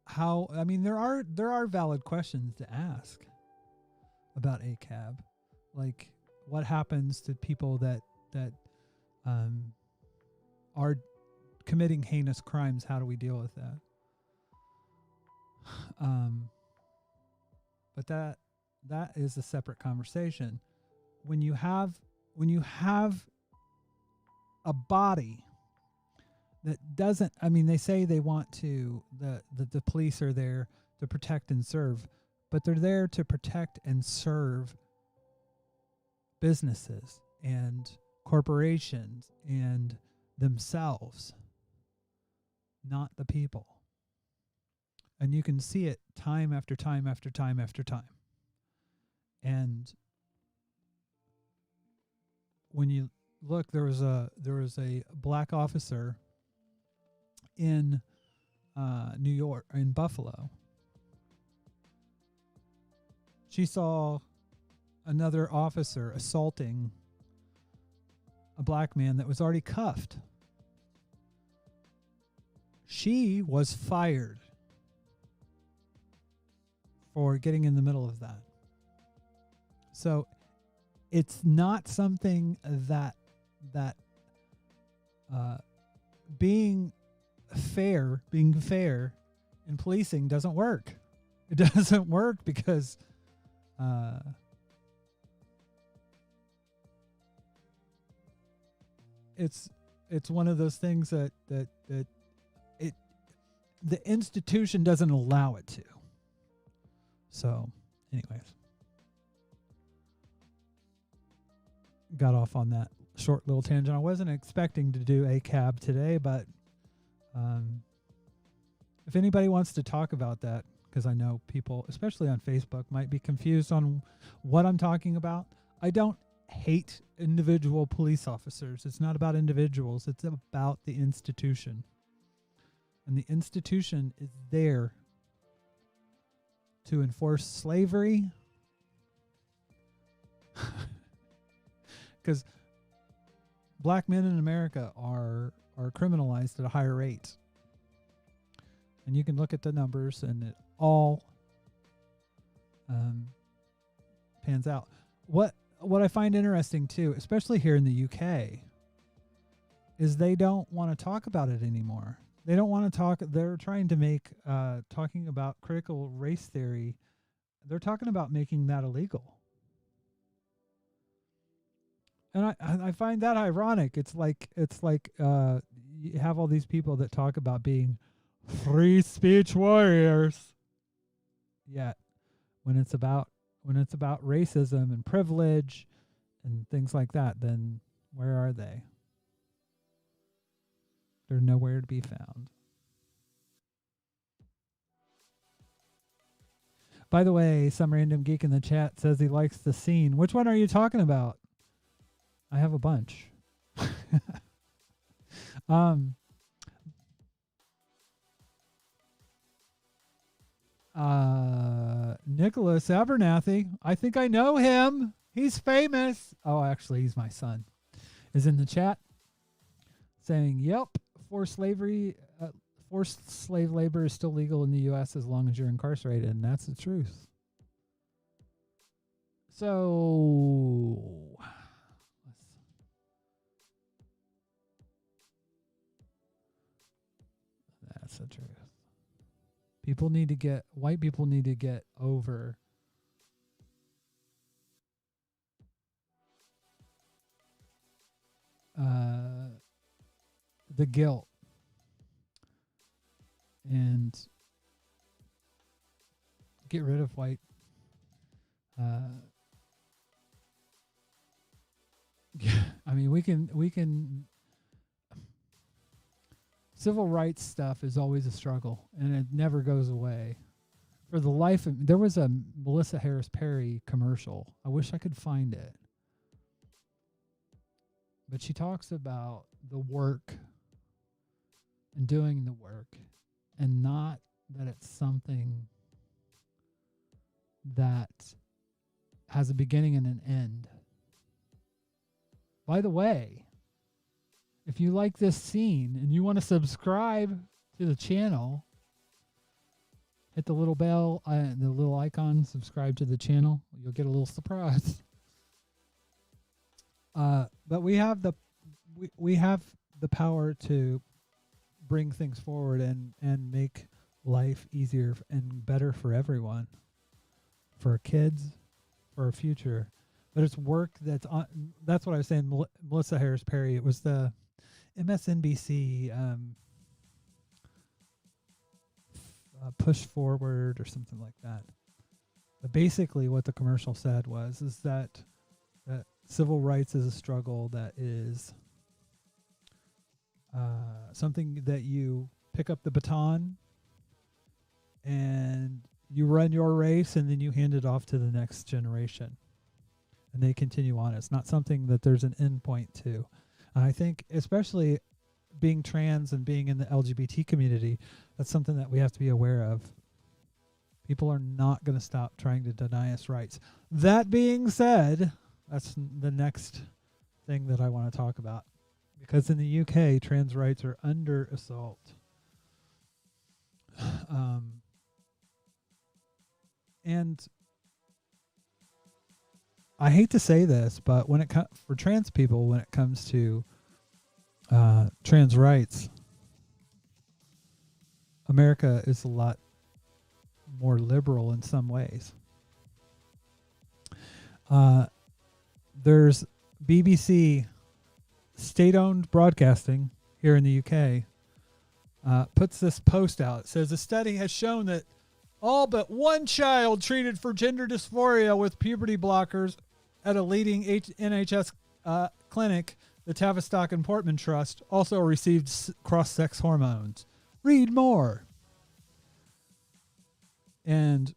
How I mean, there are valid questions to ask about ACAB. Like, what happens to people that are committing heinous crimes. How do we deal with that? But that is a separate conversation. When you have a body that doesn't, I mean, they say they want to, the police are there to protect and serve, but they're there to protect and serve businesses and corporations and themselves, not the people. And you can see it time after time after time after time. And when you look, there was a black officer in New York, in Buffalo. She saw another officer assaulting a black man that was already cuffed. She was fired for getting in the middle of that. So it's not something that being fair in policing doesn't work. It doesn't work because it's one of those things that the institution doesn't allow it to. So, anyways, got off on that short little tangent. I wasn't expecting to do a cab today, but if anybody wants to talk about that, because I know people, especially on Facebook, might be confused on what I'm talking about. I don't hate individual police officers. It's not about individuals. It's about the institution. And the institution is there to enforce slavery. Because black men in America are criminalized at a higher rate. And you can look at the numbers and it all pans out. What I find interesting too, especially here in the UK, is they don't want to talk about it anymore. They don't want to talk. They're trying to make talking about critical race theory. They're talking about making that illegal. And I find that ironic. It's like you have all these people that talk about being free speech warriors. Yet when it's about racism and privilege and things like that, then where are they? They're nowhere to be found. By the way, some random geek in the chat says he likes the scene. Which one are you talking about? I have a bunch. Nicholas Abernathy. I think I know him. He's famous. Oh, actually, he's my son. Is in the chat saying, "Yep, forced slave labor is still legal in the U.S. as long as you're incarcerated," and that's the truth. So, that's the truth. White people need to get over the guilt and get rid of white I mean, we can civil rights stuff is always a struggle and it never goes away. For the life of, there was a Melissa Harris Perry commercial. I wish I could find it. But she talks about the work and doing the work, and not that it's something that has a beginning and an end. By the way, if you like this scene and you want to subscribe to the channel, hit the little bell, the little icon, subscribe to the channel. You'll get a little surprise. But we have the power to bring things forward and make life easier and better for everyone, for kids, for our future. But it's work that's on. That's what I was saying. Melissa Harris Perry. It was the MSNBC push forward or something like that. But basically, what the commercial said is that civil rights is a struggle that is something that you pick up the baton and you run your race and then you hand it off to the next generation and they continue on. It's not something that there's an end point to. And I think especially being trans and being in the LGBT community, that's something that we have to be aware of. People are not going to stop trying to deny us rights. That being said, that's the next thing that I want to talk about. Because in the UK, trans rights are under assault. And I hate to say this, but when it for trans people, when it comes to trans rights, America is a lot more liberal in some ways. There's BBC, state-owned broadcasting here in the UK, puts this post out. It says a study has shown that all but one child treated for gender dysphoria with puberty blockers at a leading NHS clinic, the Tavistock and Portman Trust, also received cross-sex hormones. Read more. And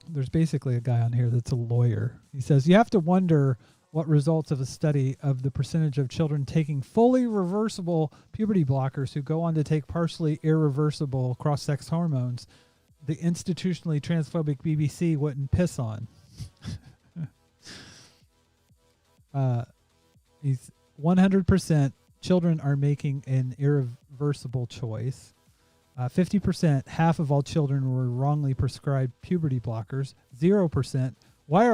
there's basically a guy on here that's a lawyer. He says, you have to wonder what results of a study of the percentage of children taking fully reversible puberty blockers who go on to take partially irreversible cross-sex hormones the institutionally transphobic BBC wouldn't piss on. He's 100% children are making an irreversible choice. 50%, half of all children were wrongly prescribed puberty blockers. 0%, why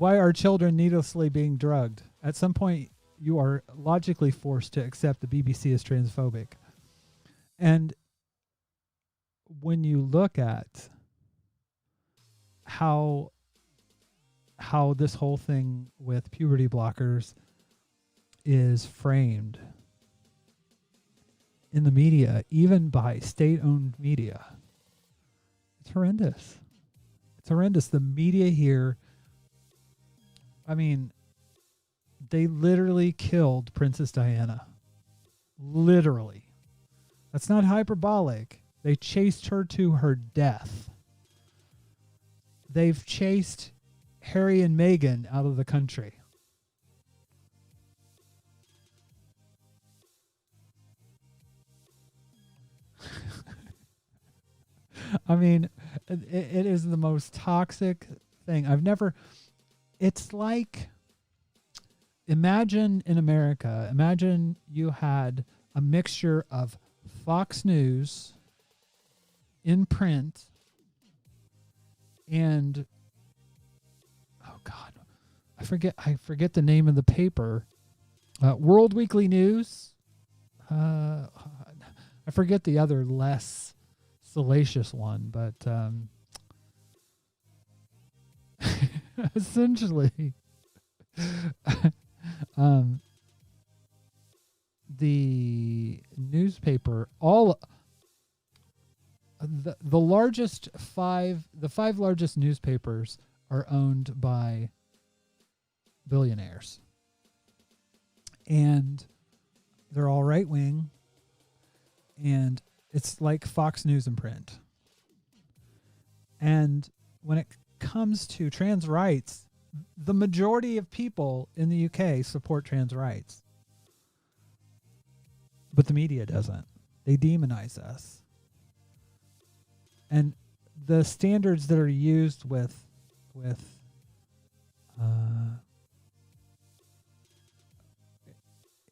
are children needlessly being drugged? At some point, you are logically forced to accept the BBC as transphobic. And when you look at how this whole thing with puberty blockers is framed in the media, even by state-owned media, it's horrendous. It's horrendous. The media here, I mean, they literally killed Princess Diana. Literally. That's not hyperbolic. They chased her to her death. They've chased Harry and Meghan out of the country. I mean, it is the most toxic thing. It's like, imagine in America, imagine you had a mixture of Fox News in print and, oh God, I forget the name of the paper. World Weekly News. I forget the other less salacious one, but essentially the newspaper, the five largest newspapers are owned by billionaires, and they're all right wing, and it's like Fox News in print. And when it comes to trans rights, the majority of people in the UK support trans rights. But the media doesn't. They demonize us. And the standards that are used with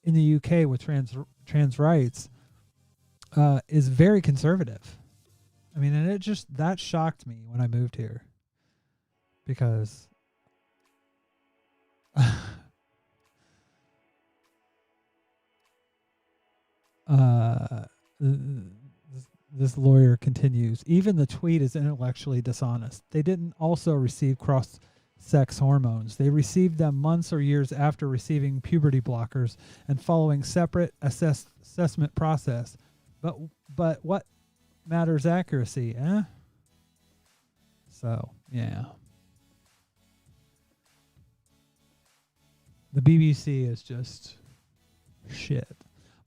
in the UK with trans rights is very conservative. I mean, and that shocked me when I moved here, because this lawyer continues. Even the tweet is intellectually dishonest. They didn't also receive cross-sex hormones. They received them months or years after receiving puberty blockers and following separate assessment process. But what matters accuracy, eh? So, yeah. The BBC is just shit.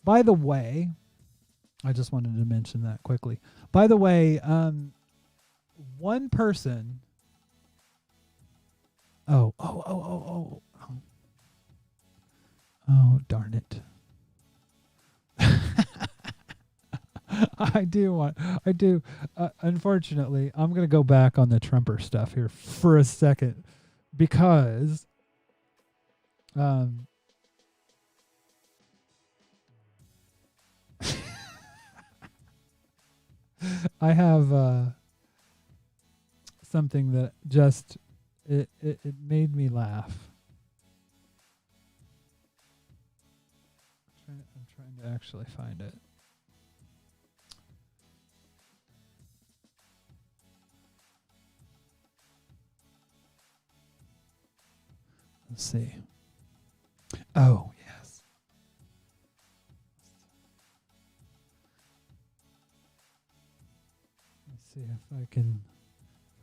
By the way, I just wanted to mention that quickly. By the way, one person. Oh, darn it. I do. Unfortunately, I'm going to go back on the Trumper stuff here for a second because I have something that just it made me laugh. I'm trying to actually find it. Let's see. Oh, yes. Let's see if I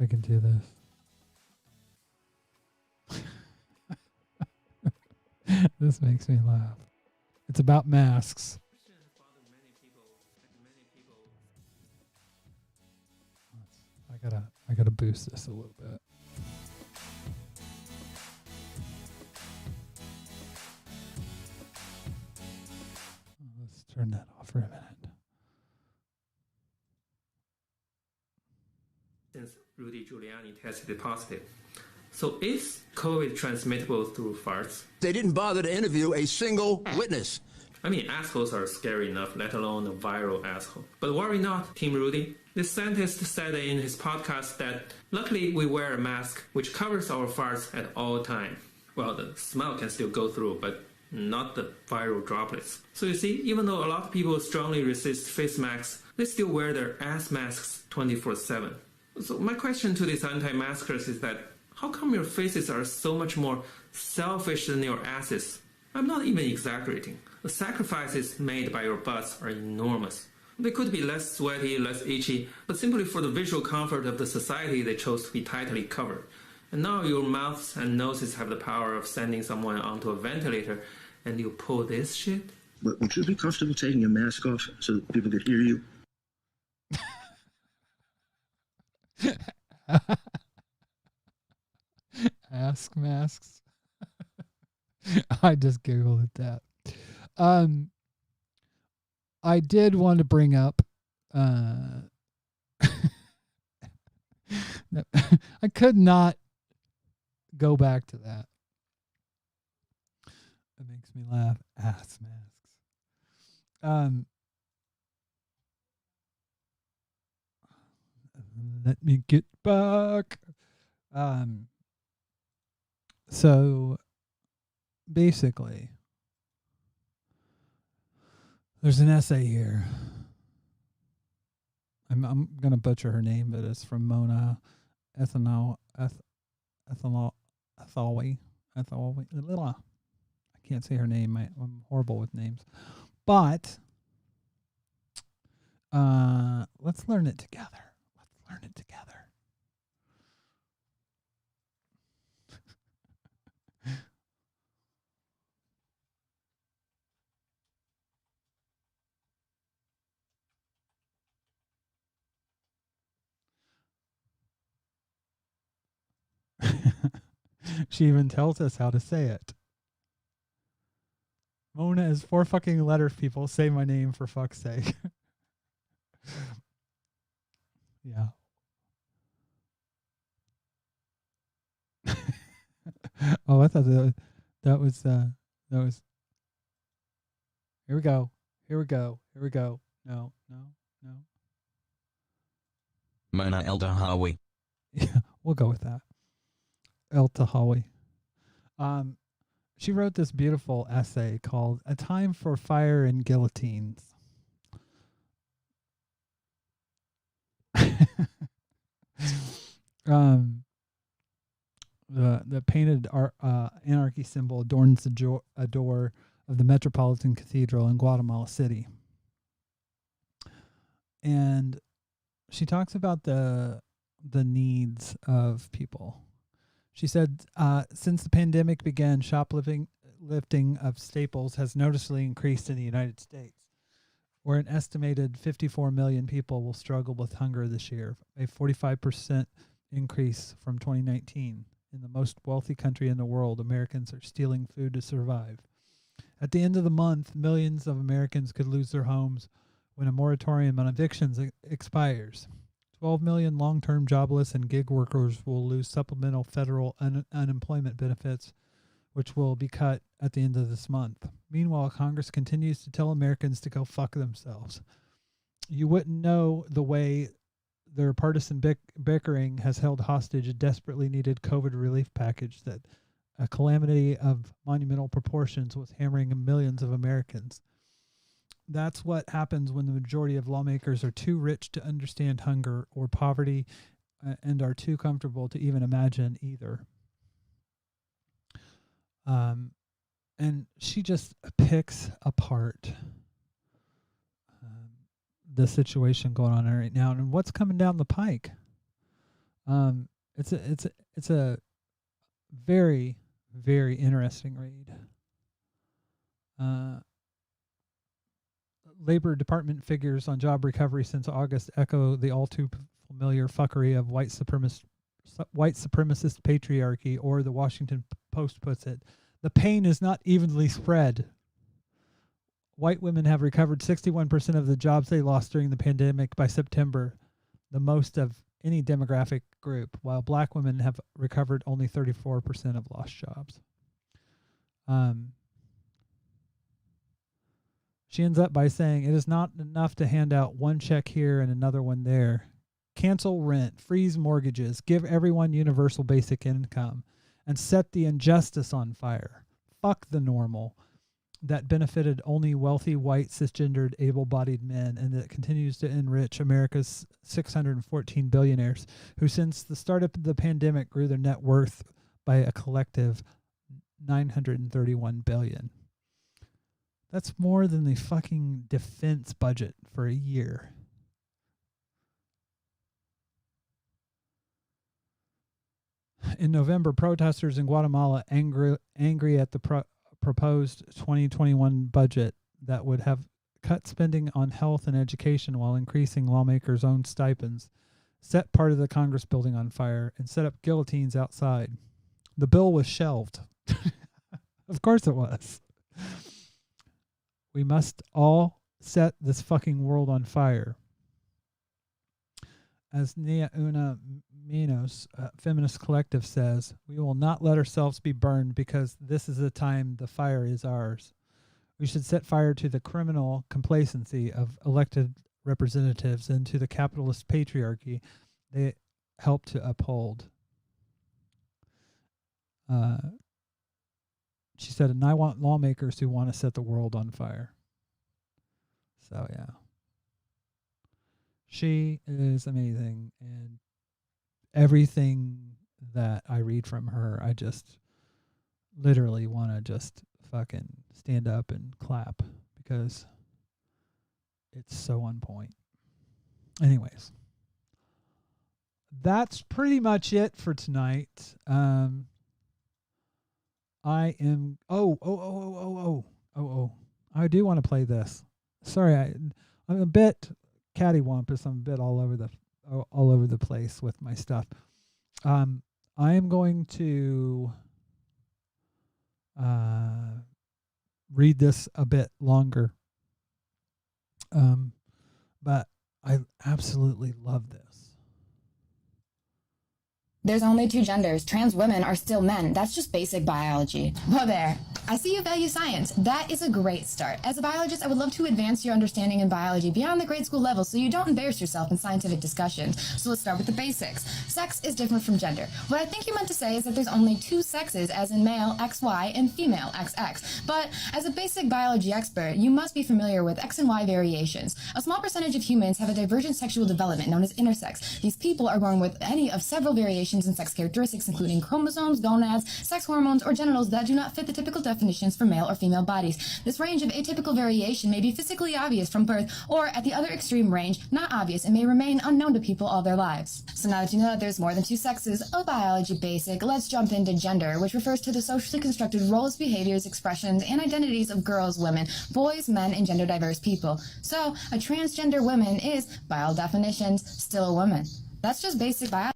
can do this. This makes me laugh. It's about masks. I gotta boost this a little bit. Let's turn that off for a minute. Since Rudy Giuliani tested positive. So is COVID transmittable through farts? They didn't bother to interview a single witness. I mean, assholes are scary enough, let alone a viral asshole. But worry not, Team Rudy. This scientist said in his podcast that luckily we wear a mask which covers our farts at all time. Well, the smell can still go through, but not the viral droplets. So you see, even though a lot of people strongly resist face masks, they still wear their ass masks 24/7. So my question to these anti-maskers is that how come your faces are so much more selfish than your asses? I'm not even exaggerating. The sacrifices made by your butts are enormous. They could be less sweaty, less itchy, but simply for the visual comfort of the society they chose to be tightly covered. And now your mouths and noses have the power of sending someone onto a ventilator, and you pull this shit? But would you be comfortable taking your mask off so that people could hear you? Ask masks. I just giggled at that. I did want to bring up I could not go back to that. It makes me laugh. Ass masks. Let me get back. So basically, there's an essay here. I'm gonna butcher her name, but it's from Mona Ethanol. I can't say her name. I'm horrible with names, but let's learn it together. She even tells us how to say it. Mona is 4 fucking letters, people. Say my name for fuck's sake. Yeah. Oh, I thought that was Here we go. No. Mona El Dahawi. Yeah, we'll go with that. El Tahawi. She wrote this beautiful essay called "A Time for Fire and Guillotines." The painted Anarchy symbol adorns a door of the Metropolitan Cathedral in Guatemala City. And she talks about the needs of people. She said, since the pandemic began, shoplifting of staples has noticeably increased in the United States, where an estimated 54 million people will struggle with hunger this year, a 45% increase from 2019. In the most wealthy country in the world, Americans are stealing food to survive. At the end of the month, millions of Americans could lose their homes when a moratorium on evictions expires. 12 million long-term jobless and gig workers will lose supplemental federal unemployment benefits, which will be cut at the end of this month. Meanwhile, Congress continues to tell Americans to go fuck themselves. You wouldn't know the way their partisan bickering has held hostage a desperately needed COVID relief package that a calamity of monumental proportions was hammering millions of Americans. That's what happens when the majority of lawmakers are too rich to understand hunger or poverty and are too comfortable to even imagine either. And she just picks apart the situation going on right now and what's coming down the pike. It's a very, very interesting read. Labor Department figures on job recovery since August echo the all too familiar fuckery of white supremacist patriarchy, or the Washington Post puts it, the pain is not evenly spread. White women have recovered 61% of the jobs they lost during the pandemic by September, the most of any demographic group, while black women have recovered only 34% of lost jobs. She ends up by saying, it is not enough to hand out one check here and another one there. Cancel rent, freeze mortgages, give everyone universal basic income, and set the injustice on fire. Fuck the normal that benefited only wealthy, white, cisgendered, able-bodied men, and that continues to enrich America's 614 billionaires, who since the start of the pandemic grew their net worth by a collective $931 billion. That's more than the fucking defense budget for a year. In November, protesters in Guatemala angry at the proposed 2021 budget that would have cut spending on health and education while increasing lawmakers' own stipends, set part of the Congress building on fire, and set up guillotines outside. The bill was shelved. Of course it was. We must all set this fucking world on fire. As Nia Una Minos, feminist collective, says, we will not let ourselves be burned because this is the time the fire is ours. We should set fire to the criminal complacency of elected representatives and to the capitalist patriarchy they help to uphold. She said, and I want lawmakers who want to set the world on fire. So, yeah. She is amazing, and everything that I read from her, I just literally want to just fucking stand up and clap because it's so on point. Anyways, that's pretty much it for tonight. I am. I do want to play this. Sorry, I'm a bit cattywampus. I'm a bit all over the place with my stuff. I am going to read this a bit longer. But I absolutely love this. There's only two genders. Trans women are still men. That's just basic biology. Whoa there. I see you value science. That is a great start. As a biologist, I would love to advance your understanding in biology beyond the grade school level so you don't embarrass yourself in scientific discussions. So let's start with the basics. Sex is different from gender. What I think you meant to say is that there's only two sexes, as in male XY and female XX. But as a basic biology expert, you must be familiar with X and Y variations. A small percentage of humans have a divergent sexual development known as intersex. These people are born with any of several variations in sex characteristics, including chromosomes, gonads, sex hormones, or genitals that do not fit the typical definitions for male or female bodies. This range of atypical variation may be physically obvious from birth, or at the other extreme range, not obvious and may remain unknown to people all their lives. So now that you know that there's more than two sexes of biology basic, let's jump into gender, which refers to the socially constructed roles, behaviors, expressions, and identities of girls, women, boys, men, and gender diverse people. So a transgender woman is, by all definitions, still a woman. That's just basic biology.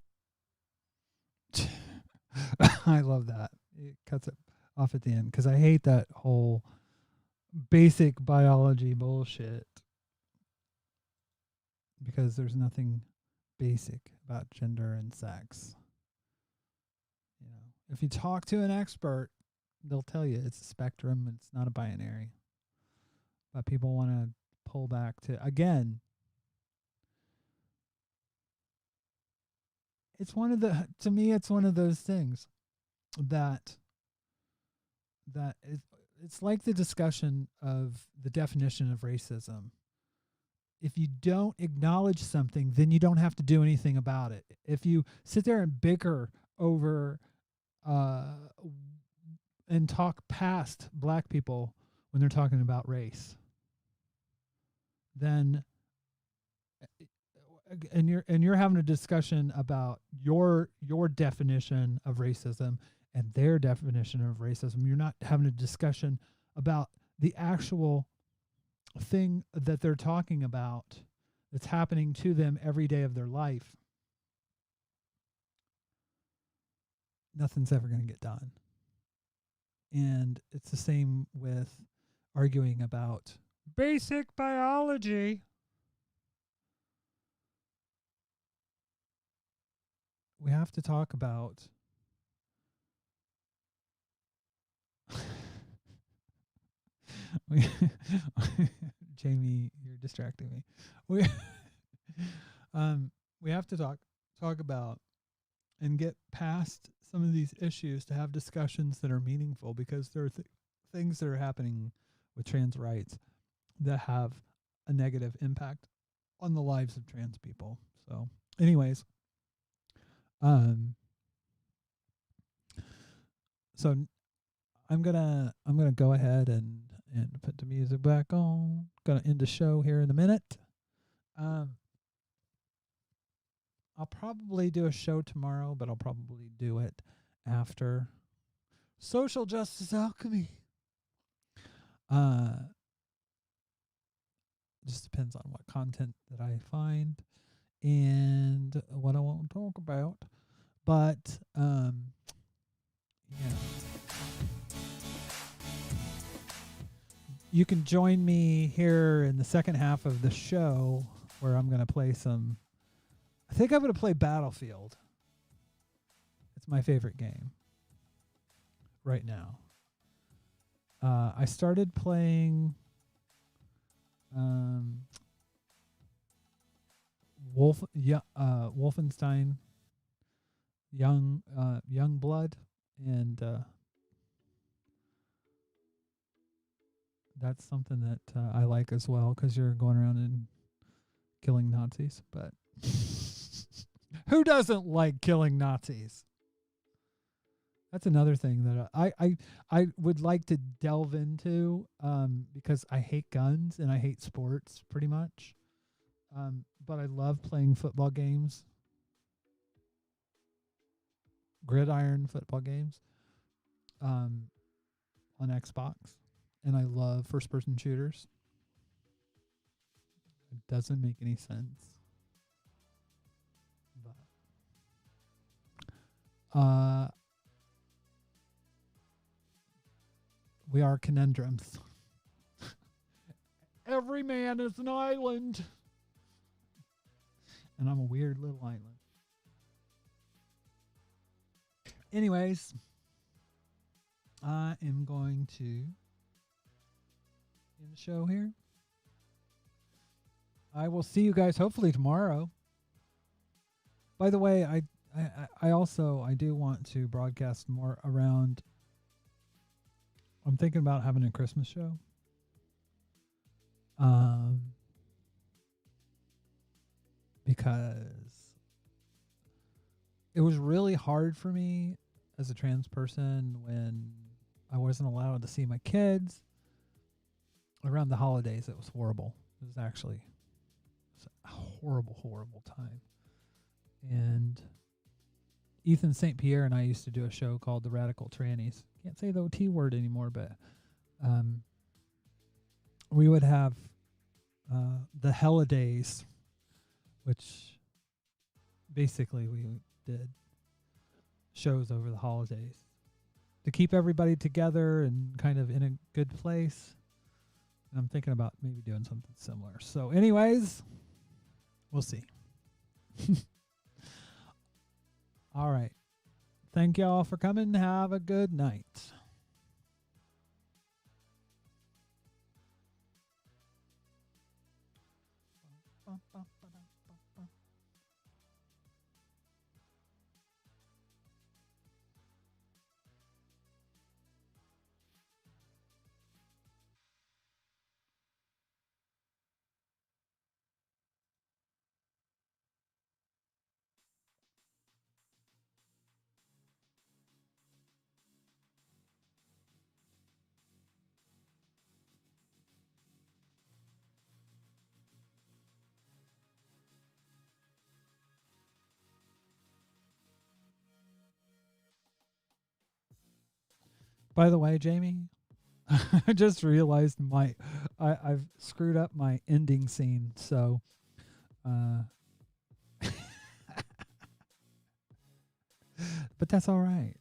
I love that. It cuts it off at the end because I hate that whole basic biology bullshit, because there's nothing basic about gender and sex. You know, if you talk to an expert, they'll tell you it's a spectrum, it's not a binary. But people want to pull back to, again, it's one of the, to me, it's one of those things that it's like the discussion of the definition of racism. If you don't acknowledge something, then you don't have to do anything about it. If you sit there and bicker over and talk past black people when they're talking about race, then and you're having a discussion about your definition of racism and their definition of racism. You're not having a discussion about the actual thing that they're talking about that's happening to them every day of their life. Nothing's ever going to get done. And it's the same with arguing about basic biology. We have to talk about Jamie, you're distracting me. We have to talk about and get past some of these issues to have discussions that are meaningful, because there are things that are happening with trans rights that have a negative impact on the lives of trans people. So, anyways, so I'm gonna go ahead and put the music back on. Gonna end the show here in a minute. I'll probably do a show tomorrow, but I'll probably do it after Social Justice Alchemy. Just depends on what content that I find and what I want to talk about. But yeah. You can join me here in the second half of the show where I'm going to play some. I think I'm going to play Battlefield. It's my favorite game right now. I started playing Wolfenstein Young Blood, and that's something that I like as well, because you're going around and killing Nazis. But who doesn't like killing Nazis? That's another thing that I would like to delve into, because I hate guns and I hate sports pretty much. But I love playing football games, gridiron football games, on Xbox. And I love first-person shooters. It doesn't make any sense. But we are conundrums. Every man is an island. And I'm a weird little island. Anyways, I am going to end the show here. I will see you guys hopefully tomorrow. By the way, I also do want to broadcast more around. I'm thinking about having a Christmas show. Because it was really hard for me as a trans person when I wasn't allowed to see my kids around the holidays. It was horrible. It was actually a horrible, horrible time. And Ethan St. Pierre and I used to do a show called The Radical Trannies. Can't say the T word anymore, but we would have the holidays, which basically we did shows over the holidays to keep everybody together and kind of in a good place. And I'm thinking about maybe doing something similar. So anyways, we'll see. All right. Thank y'all for coming. Have a good night. By the way, Jamie, I just realized I've screwed up my ending scene. So, but that's all right.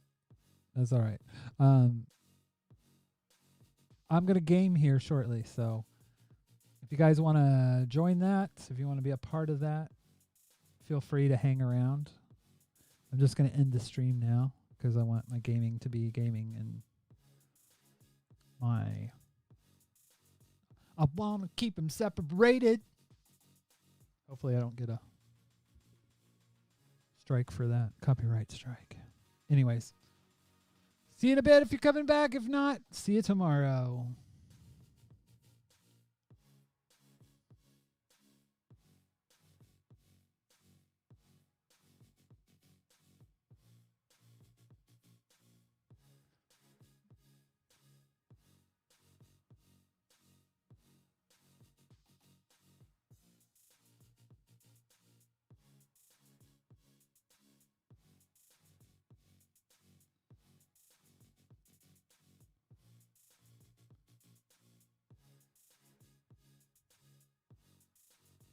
That's all right. I'm going to game here shortly. So if you guys want to join that, if you want to be a part of that, feel free to hang around. I'm just going to end the stream now because I want my gaming to be gaming and I want to keep them separated. Hopefully I don't get a strike for that. Copyright strike. Anyways, see you in a bit if you're coming back. If not, see you tomorrow.